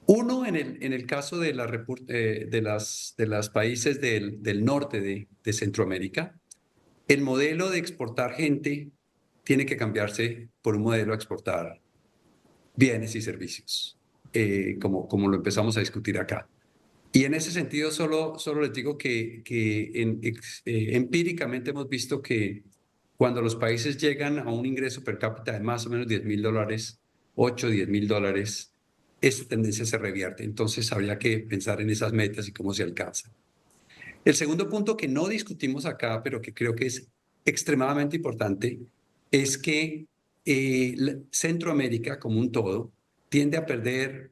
Uno, en el caso de las países del norte de Centroamérica, el modelo de exportar gente tiene que cambiarse por un modelo de exportar bienes y servicios. Como lo empezamos a discutir acá. Y en ese sentido, solo les digo que empíricamente hemos visto que cuando los países llegan a un ingreso per cápita de más o menos $10,000, $8,000-10,000, esta tendencia se revierte. Entonces habría que pensar en esas metas y cómo se alcanzan. El segundo punto que no discutimos acá, pero que creo que es extremadamente importante, es que Centroamérica, como un todo, tiende a perder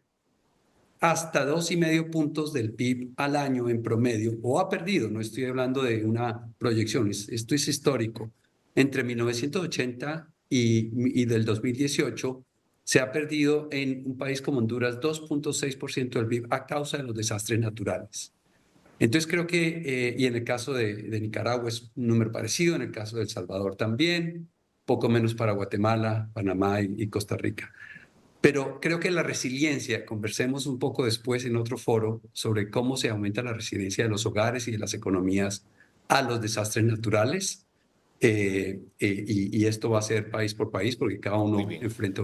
hasta 2,5 puntos del PIB al año en promedio, o ha perdido, no estoy hablando de una proyección, esto es histórico. Entre 1980 y del 2018 se ha perdido en un país como Honduras 2,6% del PIB a causa de los desastres naturales. Entonces creo que, y en el caso de Nicaragua es un número parecido, en el caso de El Salvador también, poco menos para Guatemala, Panamá y Costa Rica. Pero creo que la resiliencia, conversemos un poco después en otro foro sobre cómo se aumenta la resiliencia de los hogares y de las economías a los desastres naturales. Y esto va a ser país por país porque cada uno enfrenta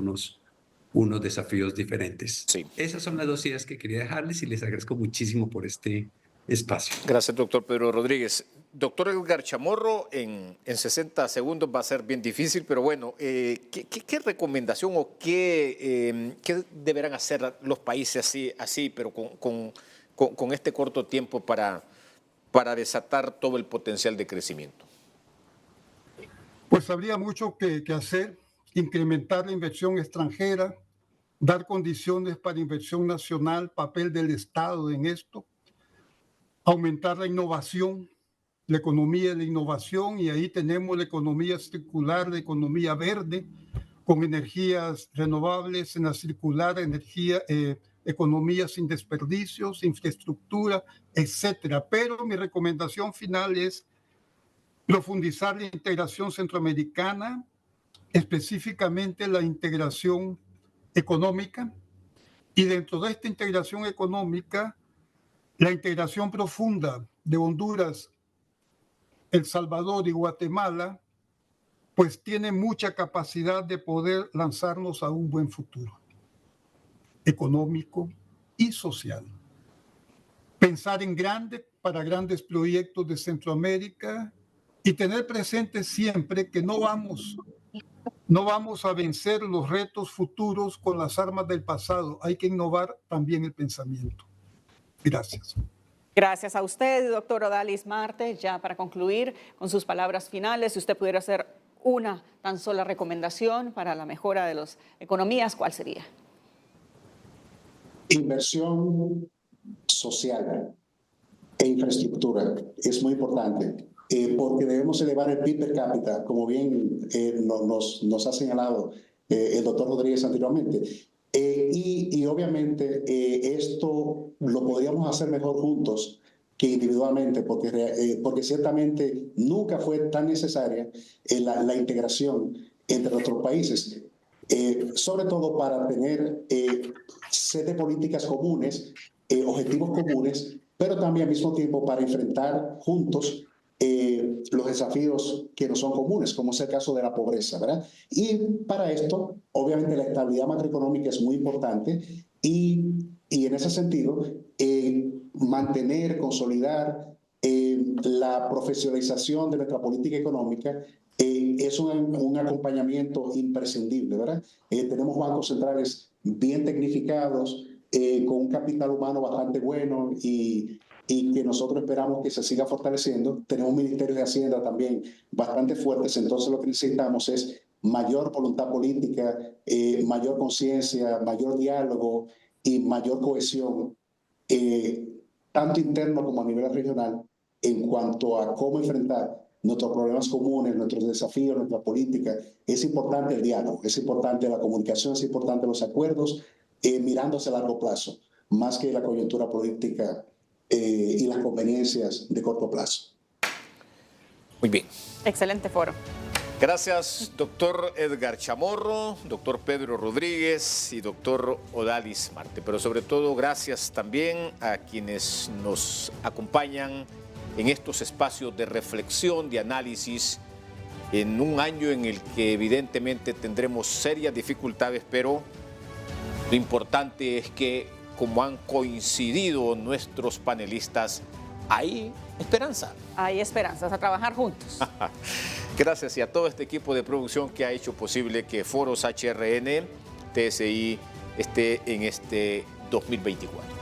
unos desafíos diferentes. Sí. Esas son las 2 ideas que quería dejarles y les agradezco muchísimo por este espacio. Gracias, doctor Pedro Rodríguez. Doctor Edgar Chamorro, en 60 segundos va a ser bien difícil, pero bueno, ¿qué recomendación o qué deberán hacer los países así pero con este corto tiempo para desatar todo el potencial de crecimiento? Pues habría mucho que hacer, incrementar la inversión extranjera, dar condiciones para inversión nacional, papel del Estado en esto, aumentar la innovación, la economía de la innovación, y ahí tenemos la economía circular, la economía verde, con energías renovables, en la circular, economía sin desperdicios, infraestructura, etcétera. Pero mi recomendación final es profundizar la integración centroamericana, específicamente la integración económica, y dentro de esta integración económica, la integración profunda de Honduras, El Salvador y Guatemala, pues tiene mucha capacidad de poder lanzarnos a un buen futuro económico y social. Pensar en grande para grandes proyectos de Centroamérica y tener presente siempre que no vamos a vencer los retos futuros con las armas del pasado. Hay que innovar también el pensamiento. Gracias. Gracias a usted, doctor Odalis Marte. Ya para concluir con sus palabras finales, si usted pudiera hacer una tan sola recomendación para la mejora de las economías, ¿cuál sería? Inversión social e infraestructura es muy importante, porque debemos elevar el PIB per cápita, como bien nos ha señalado el doctor Rodríguez anteriormente. Y obviamente esto lo podríamos hacer mejor juntos que individualmente, porque ciertamente nunca fue tan necesaria la integración entre nuestros países, sobre todo para tener set de políticas comunes, objetivos comunes, pero también al mismo tiempo para enfrentar juntos los desafíos que no son comunes, como es el caso de la pobreza, ¿verdad? Y para esto, obviamente, la estabilidad macroeconómica es muy importante y en ese sentido, mantener, consolidar la profesionalización de nuestra política económica es un acompañamiento imprescindible, ¿verdad? Tenemos bancos centrales bien tecnificados, con un capital humano bastante bueno y que nosotros esperamos que se siga fortaleciendo. Tenemos un Ministerio de Hacienda también bastante fuertes, entonces lo que necesitamos es mayor voluntad política, mayor conciencia, mayor diálogo y mayor cohesión, tanto interno como a nivel regional, en cuanto a cómo enfrentar nuestros problemas comunes, nuestros desafíos, nuestra política. Es importante el diálogo, es importante la comunicación, es importante los acuerdos, mirándose a largo plazo, más que la coyuntura política y las conveniencias de corto plazo. Muy bien. Excelente foro. Gracias, doctor Edgar Chamorro, doctor Pedro Rodríguez y doctor Odalis Marte. Pero sobre todo, gracias también a quienes nos acompañan en estos espacios de reflexión, de análisis, en un año en el que evidentemente tendremos serias dificultades, pero lo importante es que, como han coincidido nuestros panelistas, hay esperanza. Hay esperanzas, a trabajar juntos. Gracias y a todo este equipo de producción que ha hecho posible que Foros HRN TSI esté en este 2024.